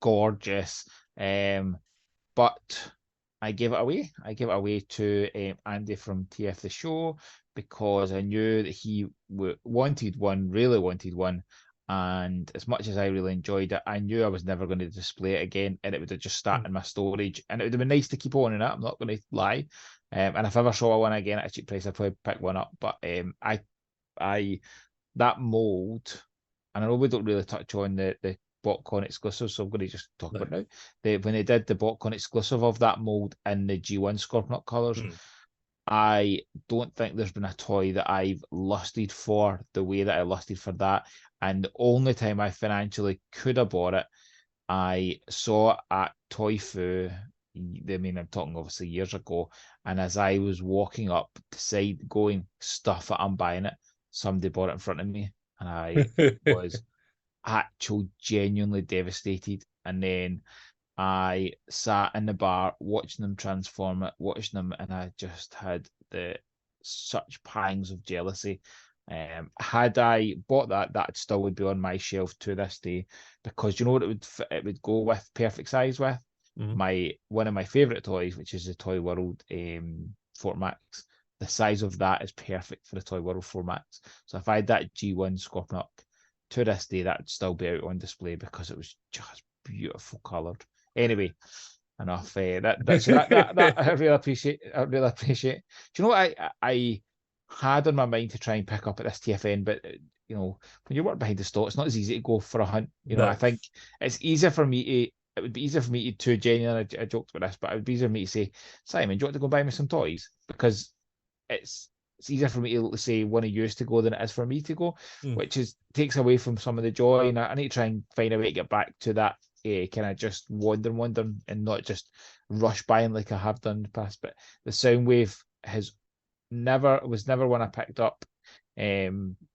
gorgeous. But I gave it away. I gave it away to Andy from TF the Show because I knew that he wanted one, really wanted one. And as much as I really enjoyed it, I knew I was never going to display it again, and it would have just sat Mm. in my storage. And it would have been nice to keep owning it. I'm not going to lie. And if I ever saw one again at a cheap price, I'd probably pick one up. But I that mold, and I know we don't really touch on the BotCon exclusive, so I'm going to just talk No. about it now. When they did the BotCon exclusive of that mold in the G1 Scorponok colours, Mm. I don't think there's been a toy that I've lusted for the way that I lusted for that. And the only time I financially could have bought it, I saw it at Toy Fu. I mean, I'm talking obviously years ago. And as I was walking up the side, going, stuff it, I'm buying it, somebody bought it in front of me. And I was genuinely devastated. And then I sat in the bar watching them transform it, watching them, and I just had the such pangs of jealousy. Had I bought that, that still would be on my shelf to this day, because you know what it would go with perfect size with Mm. my one of my favorite toys, which is the Toy World Fort Max. The size of that is perfect for the Toy World Fort Max. So if I had that G1 Scorponok to this day, that would still be out on display because it was just beautiful coloured. Anyway, enough. That I really appreciate. I really appreciate. Do you know what I had on my mind to try and pick up at this TFN, but you know, when you work behind the stall, it's not as easy to go for a hunt. You know, I No. think it's easier for me to. It would be easier for me to genuinely. I joked about this, but it would be easier for me to say, Simon, do you want to go buy me some toys? Because it's it's easier for me to say one of yours to go than it is for me to go, Mm. which is takes away from some of the joy. And I need to try and find a way to get back to that kind of just wander and not just rush buying like I have done in the past. But the Soundwave has never one I picked up,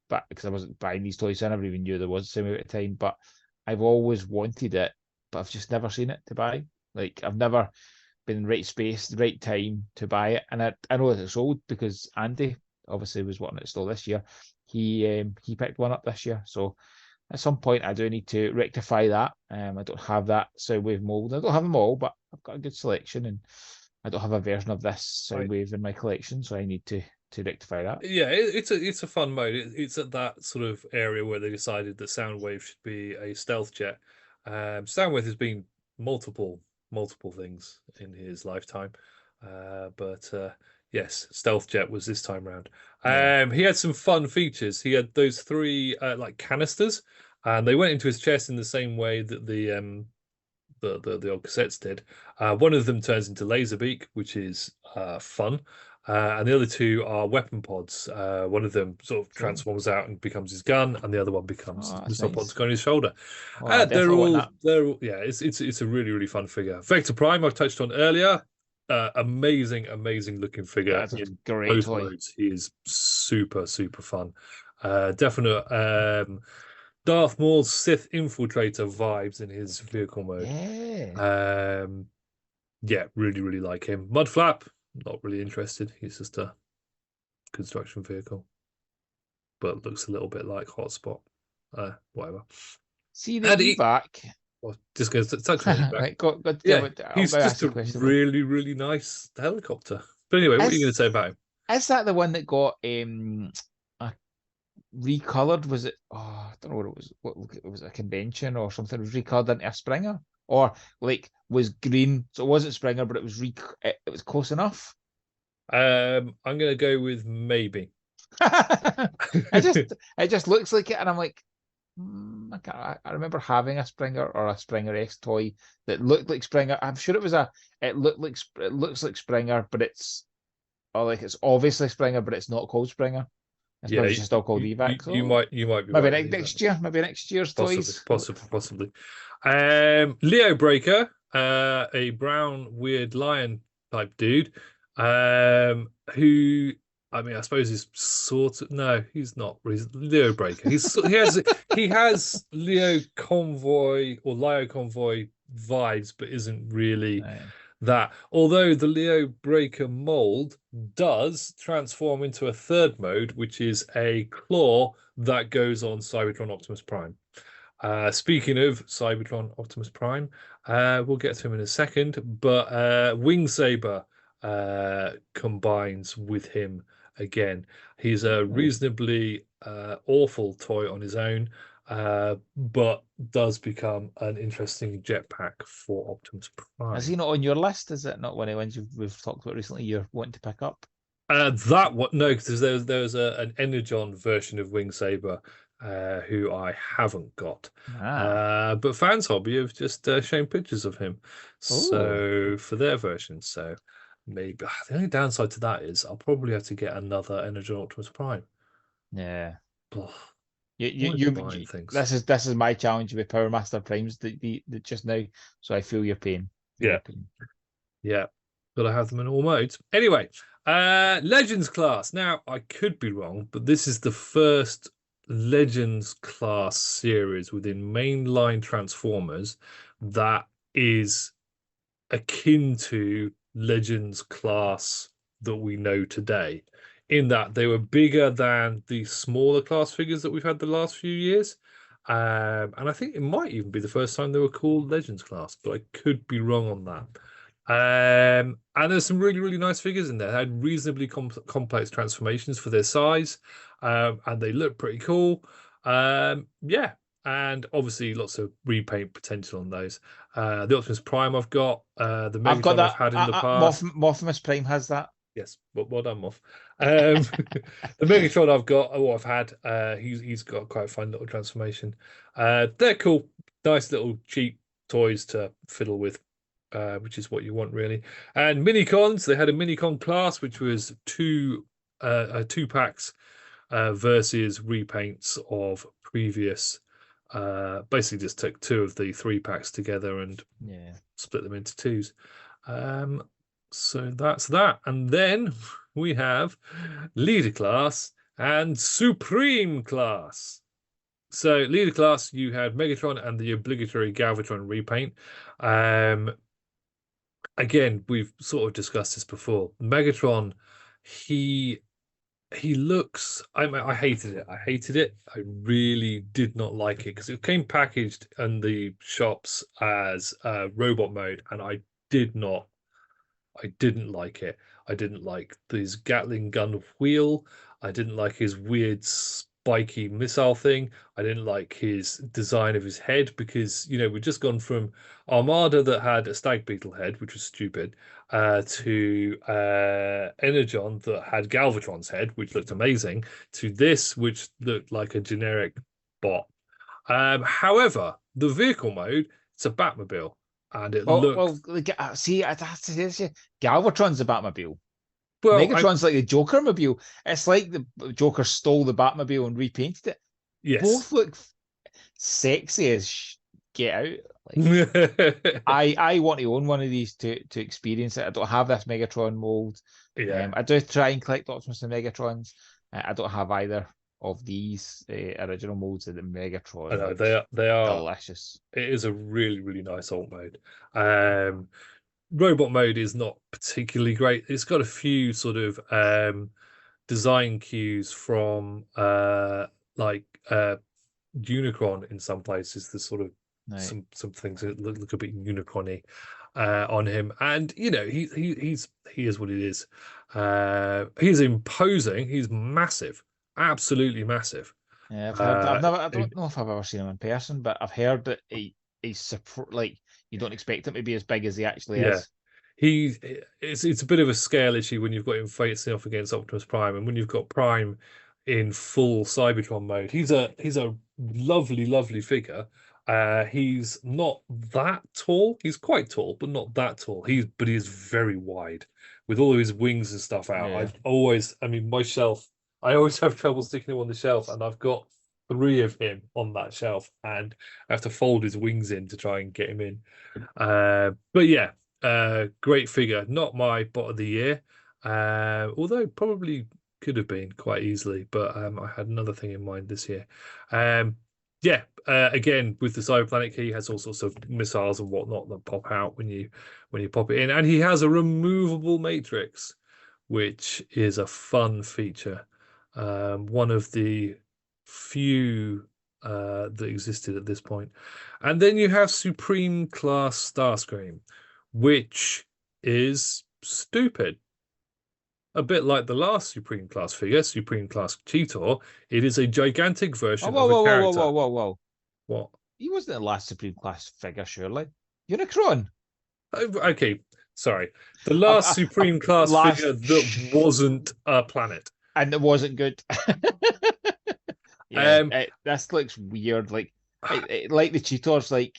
but because I wasn't buying these toys, so I never even knew there was a Soundwave at the time. But I've always wanted it, but I've just never seen it to buy. Like I've never been in the right space, the right time to buy it. And I know that it's sold because Andy obviously was wanting it still this year. He picked one up this year. So at some point I do need to rectify that. I don't have that Soundwave mold. I don't have them all, but I've got a good selection, and I don't have a version of this I Soundwave in my collection, so I need to rectify that. Yeah, it's a fun mode. It's at that sort of area where they decided that Soundwave should be a stealth jet. Soundwave has been multiple things in his lifetime, but yes, stealth jet was this time round. Yeah. He had some fun features. He had those three like canisters, and they went into his chest in the same way that the old cassettes did. One of them turns into Laserbeak, which is fun. And the other two are weapon pods. One of them sort of Cool. transforms out and becomes his gun, and the other one Oh, becomes the that's missile pod to nice. go on his shoulder. Oh, I They're definitely want all that. yeah. It's a really fun figure. Vector Prime I've touched on earlier. Amazing looking figure That's a in great both toy. modes. He is super fun. Definite Darth Maul's Sith infiltrator vibes in his vehicle mode. Yeah. Um, yeah, really like him. Mudflap, not really interested. He's just a construction vehicle, but looks a little bit like Hotspot. Whatever. See the And he, evac. well, just going to touch on the back. Right, go Yeah, I'll he's now just ask you a a question. really nice helicopter. But anyway, what are you going to Is say about him? is that the one that got a recolored? Was it? Oh, I don't know what it was. What it was, a convention or something. It was recolored into a Springer, or like was green, so it wasn't Springer, but it was it was close enough. I'm going to go with maybe. It just looks like it, and I'm like, I remember having a Springer or a Springer X toy that looked like Springer. I'm sure it was a. It looks like Springer, but it's or like it's obviously Springer, but it's not called Springer. It's Yeah, maybe just still called Evac. So you might be maybe right with that. next year, maybe next year's Possibly, toys. possibly. Leo Breaker, a brown weird lion type dude, who I mean, I suppose he's sort of no, he's not. He's Leo Breaker. He has Leo Convoy or Leo Convoy vibes, but isn't really Right. that. Although the Leo Breaker mold does transform into a third mode, which is a claw that goes on Cybertron Optimus Prime. Speaking of Cybertron Optimus Prime, we'll get to him in a second, but Wing Saber combines with him again. He's a reasonably awful toy on his own, but does become an interesting jetpack for Optimus Prime. Is he not on your list? Is it not one of the ones we've talked about recently? You're wanting to pick up? That what no, because there's an Energon version of Wing Saber who I haven't got. Ah, But Fans Hobby have just shown pictures of him. oh, So for their version, so maybe the only downside to that is I'll probably have to get another Energon Optimus Prime. yeah. Ugh, You, buying things. this is my challenge with Power Master Primes the just now. So I feel your pain. Feel Yeah, your pain. yeah. But I have them in all modes. Anyway, Legends class. Now I could be wrong, but this is the first Legends class series within mainline Transformers that is akin to Legends class that we know today, in that they were bigger than the smaller class figures that we've had the last few years. And I think it might even be the first time they were called Legends class, but I could be wrong on that. And there's some really, really nice figures in there. They had reasonably complex transformations for their size, and they look pretty cool. Yeah, and obviously lots of repaint potential on those. The Optimus Prime I've got, the I've got Megatron I've that. had in the past. Morpheus Prime has that. Yes, well done, Moff. The Megatron I've got, or I've had, he's got quite a fun little transformation. They're cool, nice little cheap toys to fiddle with, which is what you want really. And Minicons, they had a Minicon class, which was two packs versus repaints of previous. Basically, just took two of the three packs together and split them into twos. So that's that. And then we have Leader class and Supreme class. So Leader class, you had Megatron and the obligatory Galvatron repaint. Again, we've sort of discussed this before. Megatron, he looks. I hated it. I hated it. I really did not like it because it came packaged in the shops as robot mode, and I did not. I didn't like it. I didn't like his Gatling gun wheel. I didn't like his weird spiky missile thing. I didn't like his design of his head because, we'd just gone from Armada that had a Stag Beetle head, which was stupid, to Energon that had Galvatron's head, which looked amazing, to this, which looked like a generic bot. However, the vehicle mode, it's a Batmobile. And it looks See, Galvatron's the Batmobile. well. Megatron's like the Joker mobile. It's like the Joker stole the Batmobile and repainted it. Yes. Both look sexy as get out. Like, I want to own one of these to experience it. I don't have this Megatron mold. Yeah. I do try and collect Optimus and Megatrons. I don't have either of these original molds of the Megatron. I know they are delicious. It is a really, really nice alt mode. Robot mode is not particularly great. It's got a few sort of design cues from like Unicron in some places. There's sort of some things that look a bit Unicron-y. on him, and he is what it is. He's imposing. He's massive, absolutely massive. Yeah, I've heard. Uh, I don't know if I've ever seen him in person, but I've heard that like you don't expect him to be as big as he actually yeah, is. it's a bit of a scale issue when you've got him facing off against Optimus Prime, and when you've got Prime in full Cybertron mode. He's a lovely, lovely figure. He's not that tall. He's quite tall, but not that tall. But he is very wide with all of his wings and stuff out. Yeah. I mean, my shelf. I always have trouble sticking him on the shelf, and I've got three of him on that shelf, and I have to fold his wings in to try and get him in. But yeah, great figure. Not my bot of the year, although probably could have been quite easily. But I had another thing in mind this year. Yeah, again with the Cyberplanet key, he has all sorts of missiles and whatnot that pop out when you pop it in, and he has a removable matrix, which is a fun feature. One of the few that existed at this point. And then you have Supreme Class Starscream, which is stupid. A bit like the last Supreme Class figure, Supreme Class Cheetor, it is a gigantic version Oh, of a whoa, character. whoa. What? He wasn't the last Supreme Class figure, surely. Unicron. Okay, sorry. The last Supreme Class figure that wasn't a planet. And it wasn't good. Yeah, this looks weird. Like like the Cheetors, like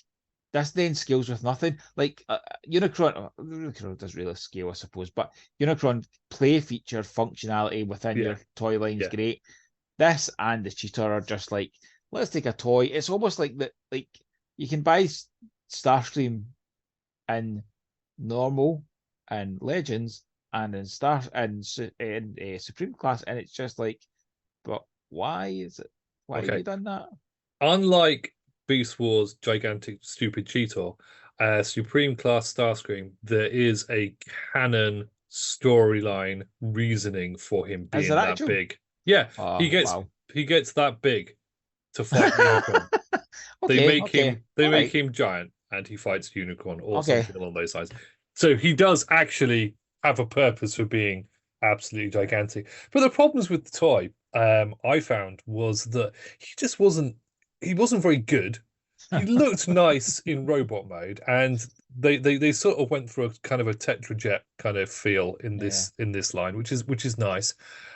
this then scales with nothing. Like Unicron does really scale, I suppose, but Unicron play feature functionality within your toy line is great. This and the Cheetor are just like, let's take a toy. It's almost like that. Like you can buy Starscream in normal and Legends and in Supreme Class, and it's just like, but why is it? Why have you done that? Unlike Beast Wars gigantic stupid Cheetor, Supreme Class Starscream, there is a canon storyline reasoning for him being that big. Yeah, he gets that big to fight Unicron. They make him giant and he fights Unicron or something along those lines. So he does actually have a purpose for being absolutely gigantic. But the problems with the toy I found was that he wasn't very good. He looked nice in robot mode, and they sort of went through a kind of a Tetrajet kind of feel in this line, which is nice.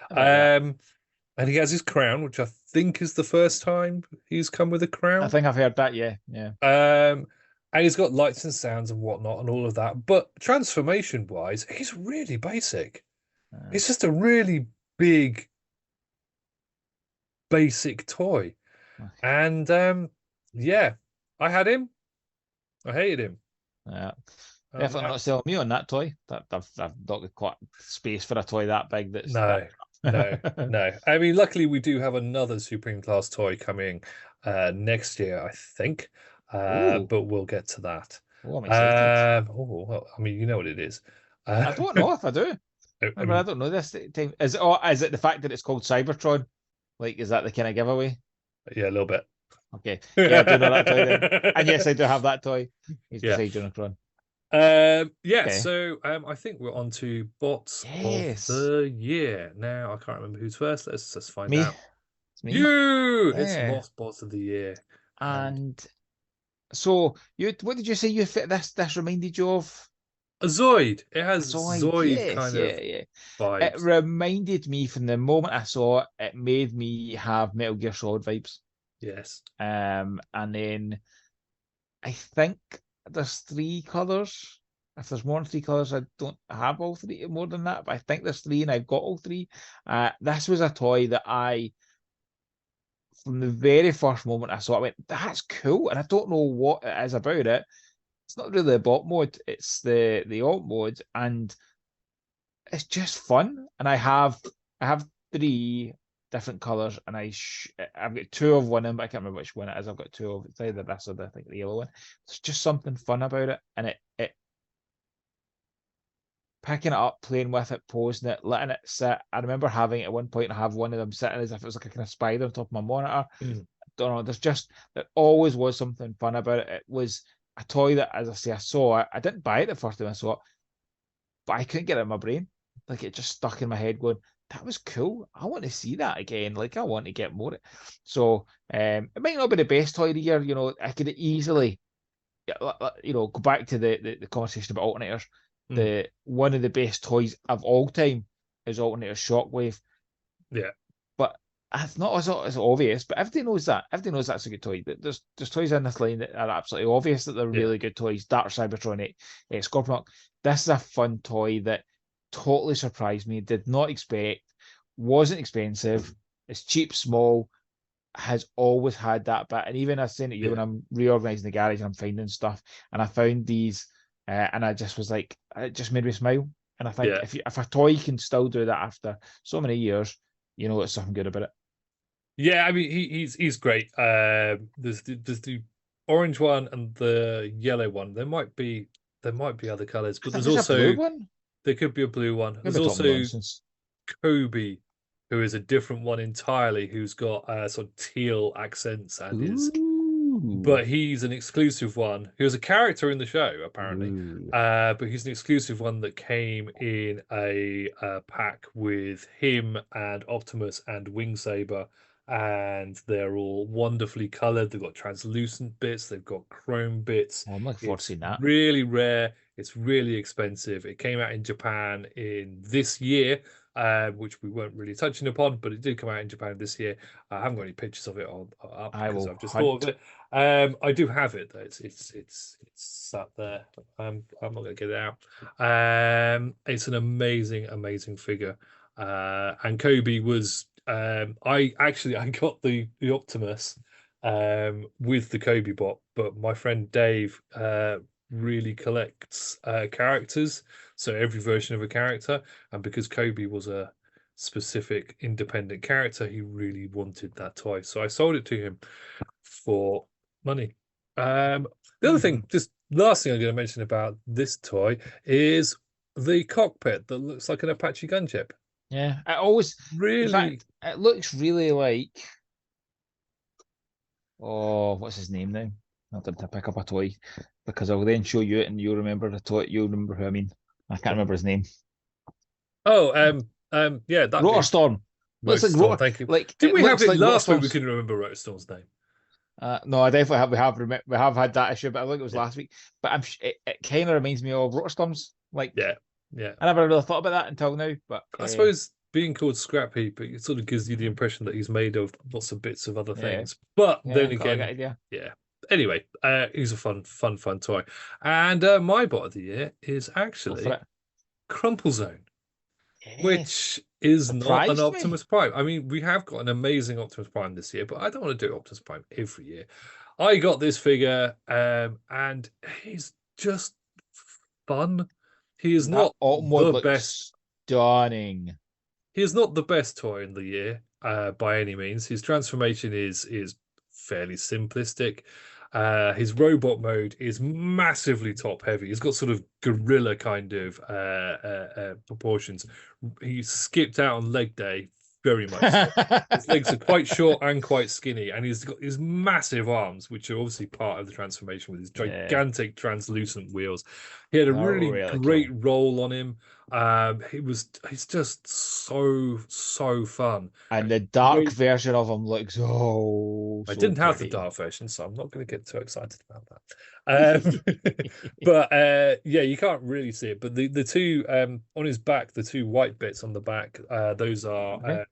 And he has his crown, which I think is the first time he's come with a crown. I think I've heard that, yeah. And he's got lights and sounds and whatnot and all of that. But transformation wise, he's really basic. It's just a really big, basic toy. And yeah, I had him. I hated him. Yeah. Definitely not selling me on that toy. I've not got quite space for a toy that big. No. I mean, luckily we do have another Supreme Class toy coming next year, I think. But we'll get to that. Oh, I'm excited. Well, I mean, you know what it is. I don't know if I do. I don't know this time. Is it the fact that it's called Cybertron? Like, is that the kind of giveaway? Yeah, a little bit. Okay. Yeah, I do know that toy then. And yes, I do have that toy. He's beside Unicron. So I think we're on to bots of the year. Now I can't remember who's first. Let's find out. It's me. It's Moss bots of the year. And so what did you say you fit this reminded you of? A Zoid. It has Zoid kind of vibes. It reminded me from the moment I saw it, it made me have Metal Gear Solid vibes. Yes. And then I think there's 3 colours. If there's more than 3 colours, I don't have all 3 more than that, but I think there's 3 and I've got all 3. This was a toy that from the very first moment I saw it, I went, that's cool. And I don't know what it is about it. It's not really the bot mode, it's the alt mode, and it's just fun. And I have 3 different colours, and I've got 2 of one in, but I can't remember which one it is. I've got 2 of it's either this or I think the yellow one. There's just something fun about it, and it picking it up, playing with it, posing it, letting it sit. I remember having at one point I have one of them sitting as if it was like a kind of spider on top of my monitor. I don't know. There always was something fun about it. a toy that, as I say, I saw. I didn't buy it the first time I saw it, but I couldn't get it in my brain. Like it just stuck in my head, going, "That was cool. I want to see that again. Like I want to get more." So it might not be the best toy of the year. I could easily, go back to the conversation about alternators. Mm. The one of the best toys of all time is Alternator Shockwave. Yeah. But it's not as obvious, but everybody knows that. Everybody knows that's a good toy. There's toys in this line that are absolutely obvious that they're really good toys. Dark Cybertron, Scorponok. This is a fun toy that totally surprised me. Did not expect. Wasn't expensive. It's cheap, small. Has always had that bit. And even I was saying to you when I'm reorganizing the garage and I'm finding stuff, and I found these, and I just was like, it just made me smile. And I think if a toy can still do that after so many years, it's something good about it. Yeah, I mean he's great. There's the orange one and the yellow one. There might be other colors, but there's also a blue one. There could be a blue one. There's also Kobe, who is a different one entirely, who's got sort of teal accents and but he's an exclusive one. He was a character in the show apparently, but he's an exclusive one that came in a pack with him and Optimus and Wingsaber. And they're all wonderfully colored. They've got translucent bits. They've got chrome bits. Oh, I'm looking forward to seeing that. Really rare. It's really expensive. It came out in Japan in this year, which we weren't really touching upon, but it did come out in Japan this year. I haven't got any pictures of it up because I've just thought of it. I do have it though. It's sat there. I'm not going to get it out. It's an amazing figure. And Kobe was. I got the Optimus with the Kobe bot, but my friend Dave really collects characters, so every version of a character, and because Kobe was a specific independent character, he really wanted that toy, so I sold it to him for money. The other thing, just last thing I'm going to mention about this toy is the cockpit that looks like an Apache gunship. Yeah, it always really. In fact, it looks really like. Oh, what's his name now? Not to pick up a toy because I'll then show you it and you'll remember the toy. You'll remember who I mean. I can't remember his name. Oh, yeah, that Rotorstorm. Looks like thank you. Like, did we have it last week? We couldn't remember Rotorstorm's name. No, I definitely have. We have had that issue, but I think it was last week. But it kind of reminds me of Rotorstorms. Like, yeah. I never really thought about that until now. But I suppose being called Scrap Heap, it sort of gives you the impression that he's made of lots of bits of other things. But then again, Anyway, he's a fun toy. And my bot of the year is actually Crumple Zone, which is not an Optimus Prime. I mean, we have got an amazing Optimus Prime this year, but I don't want to do Optimus Prime every year. I got this figure, and he's just fun. He is not the best. Stunning. He is not the best toy in the year by any means. His transformation is fairly simplistic. His robot mode is massively top heavy. He's got sort of gorilla kind of proportions. He skipped out on leg day very much. So. His legs are quite short and quite skinny, and he's got his massive arms, which are obviously part of the transformation with his gigantic translucent wheels. He had a really great roll on him. He's just so fun. And the dark version of him looks I didn't have the dark version, so I'm not going to get too excited about that. But yeah, you can't really see it. But the two on his back, the two white bits on the back, those are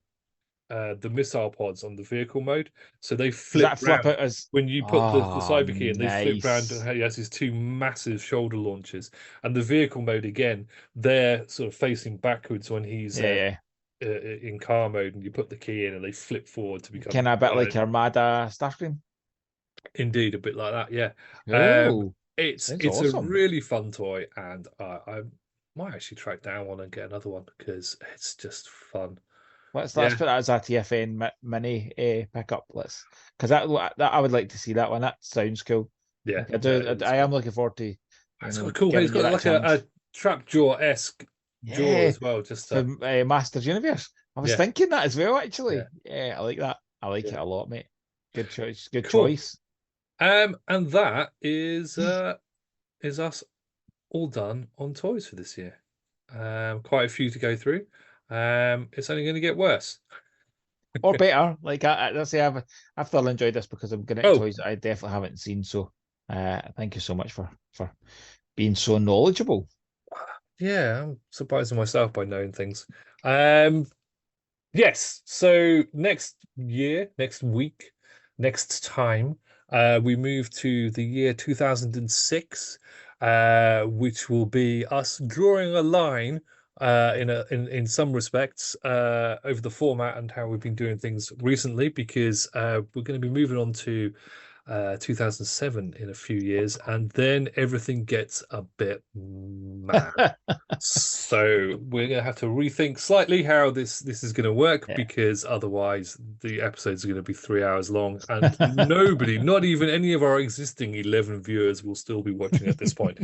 the missile pods on the vehicle mode. So they flip round when you put the cyber key in. They flip round, and he has his two massive shoulder launchers. And the vehicle mode again, they're sort of facing backwards when he's in car mode, and you put the key in, and they flip forward to become a bit like Armada Starscream. Indeed, a bit like that. Yeah. It's awesome. A really fun toy, and I might actually track down one and get another one because it's just fun. Let's put that as a TFN mini pickup. Because that I would like to see that one. That sounds cool. Yeah, I am looking forward to. It's got cool. It's got like a Trapjaw-esque jaw as well. Just from Masters Universe. I was thinking that as well. Actually, I like that. I like it a lot, mate. Good choice. Good choice. And that is us all done on toys for this year. Quite a few to go through. It's only going to get worse. Or better. Like I say, I've thoroughly enjoyed this because I'm getting Oh, toys that I definitely haven't seen. So thank you so much for being so knowledgeable. yeah, I'm surprising myself by knowing things. Yes, so next year, next week, next time, we move to the year 2006, which will be us drawing a line in some respects over the format and how we've been doing things recently, because we're going to be moving on to 2007 in a few years, and then everything gets a bit mad. So we're going to have to rethink slightly how this is going to work, Yeah. because otherwise the episodes are going to be 3 hours long, and nobody, not even any of our existing 11 viewers, will still be watching at this point.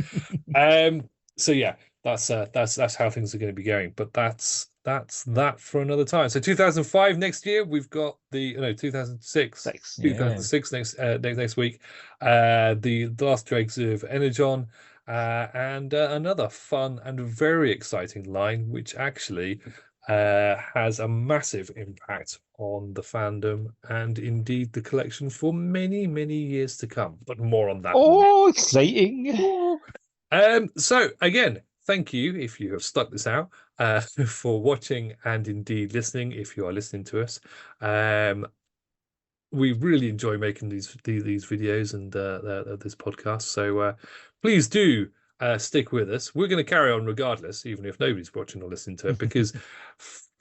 So yeah, that's how things are going to be going. But that's that for another time. So 2005 next year, we've got the no 2006. 6, yeah. 2006 next week, the last dregs of Energon, and another fun and very exciting line, which actually has a massive impact on the fandom and indeed the collection for many, many years to come. But more on that. Oh, exciting. So again, thank you if you have stuck this out, for watching and indeed listening if you are listening to us. We really enjoy making these videos and this podcast. So please do stick with us. We're going to carry on regardless, even if nobody's watching or listening to it, because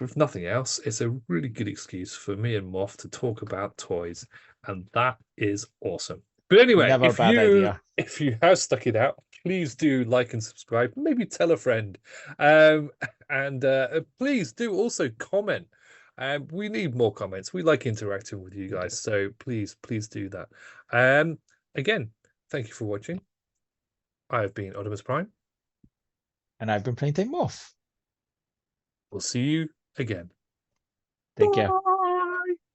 if nothing else, it's a really good excuse for me and Moff to talk about toys, and that is awesome. But anyway, Never a bad idea. if you have stuck it out, please do like and subscribe. Maybe tell a friend, and please do also comment. We need more comments. We like interacting with you guys, so please do that. Again, thank you for watching. I have been Odimus Prime. And I've been playing Time Off. We'll see you again. Take care.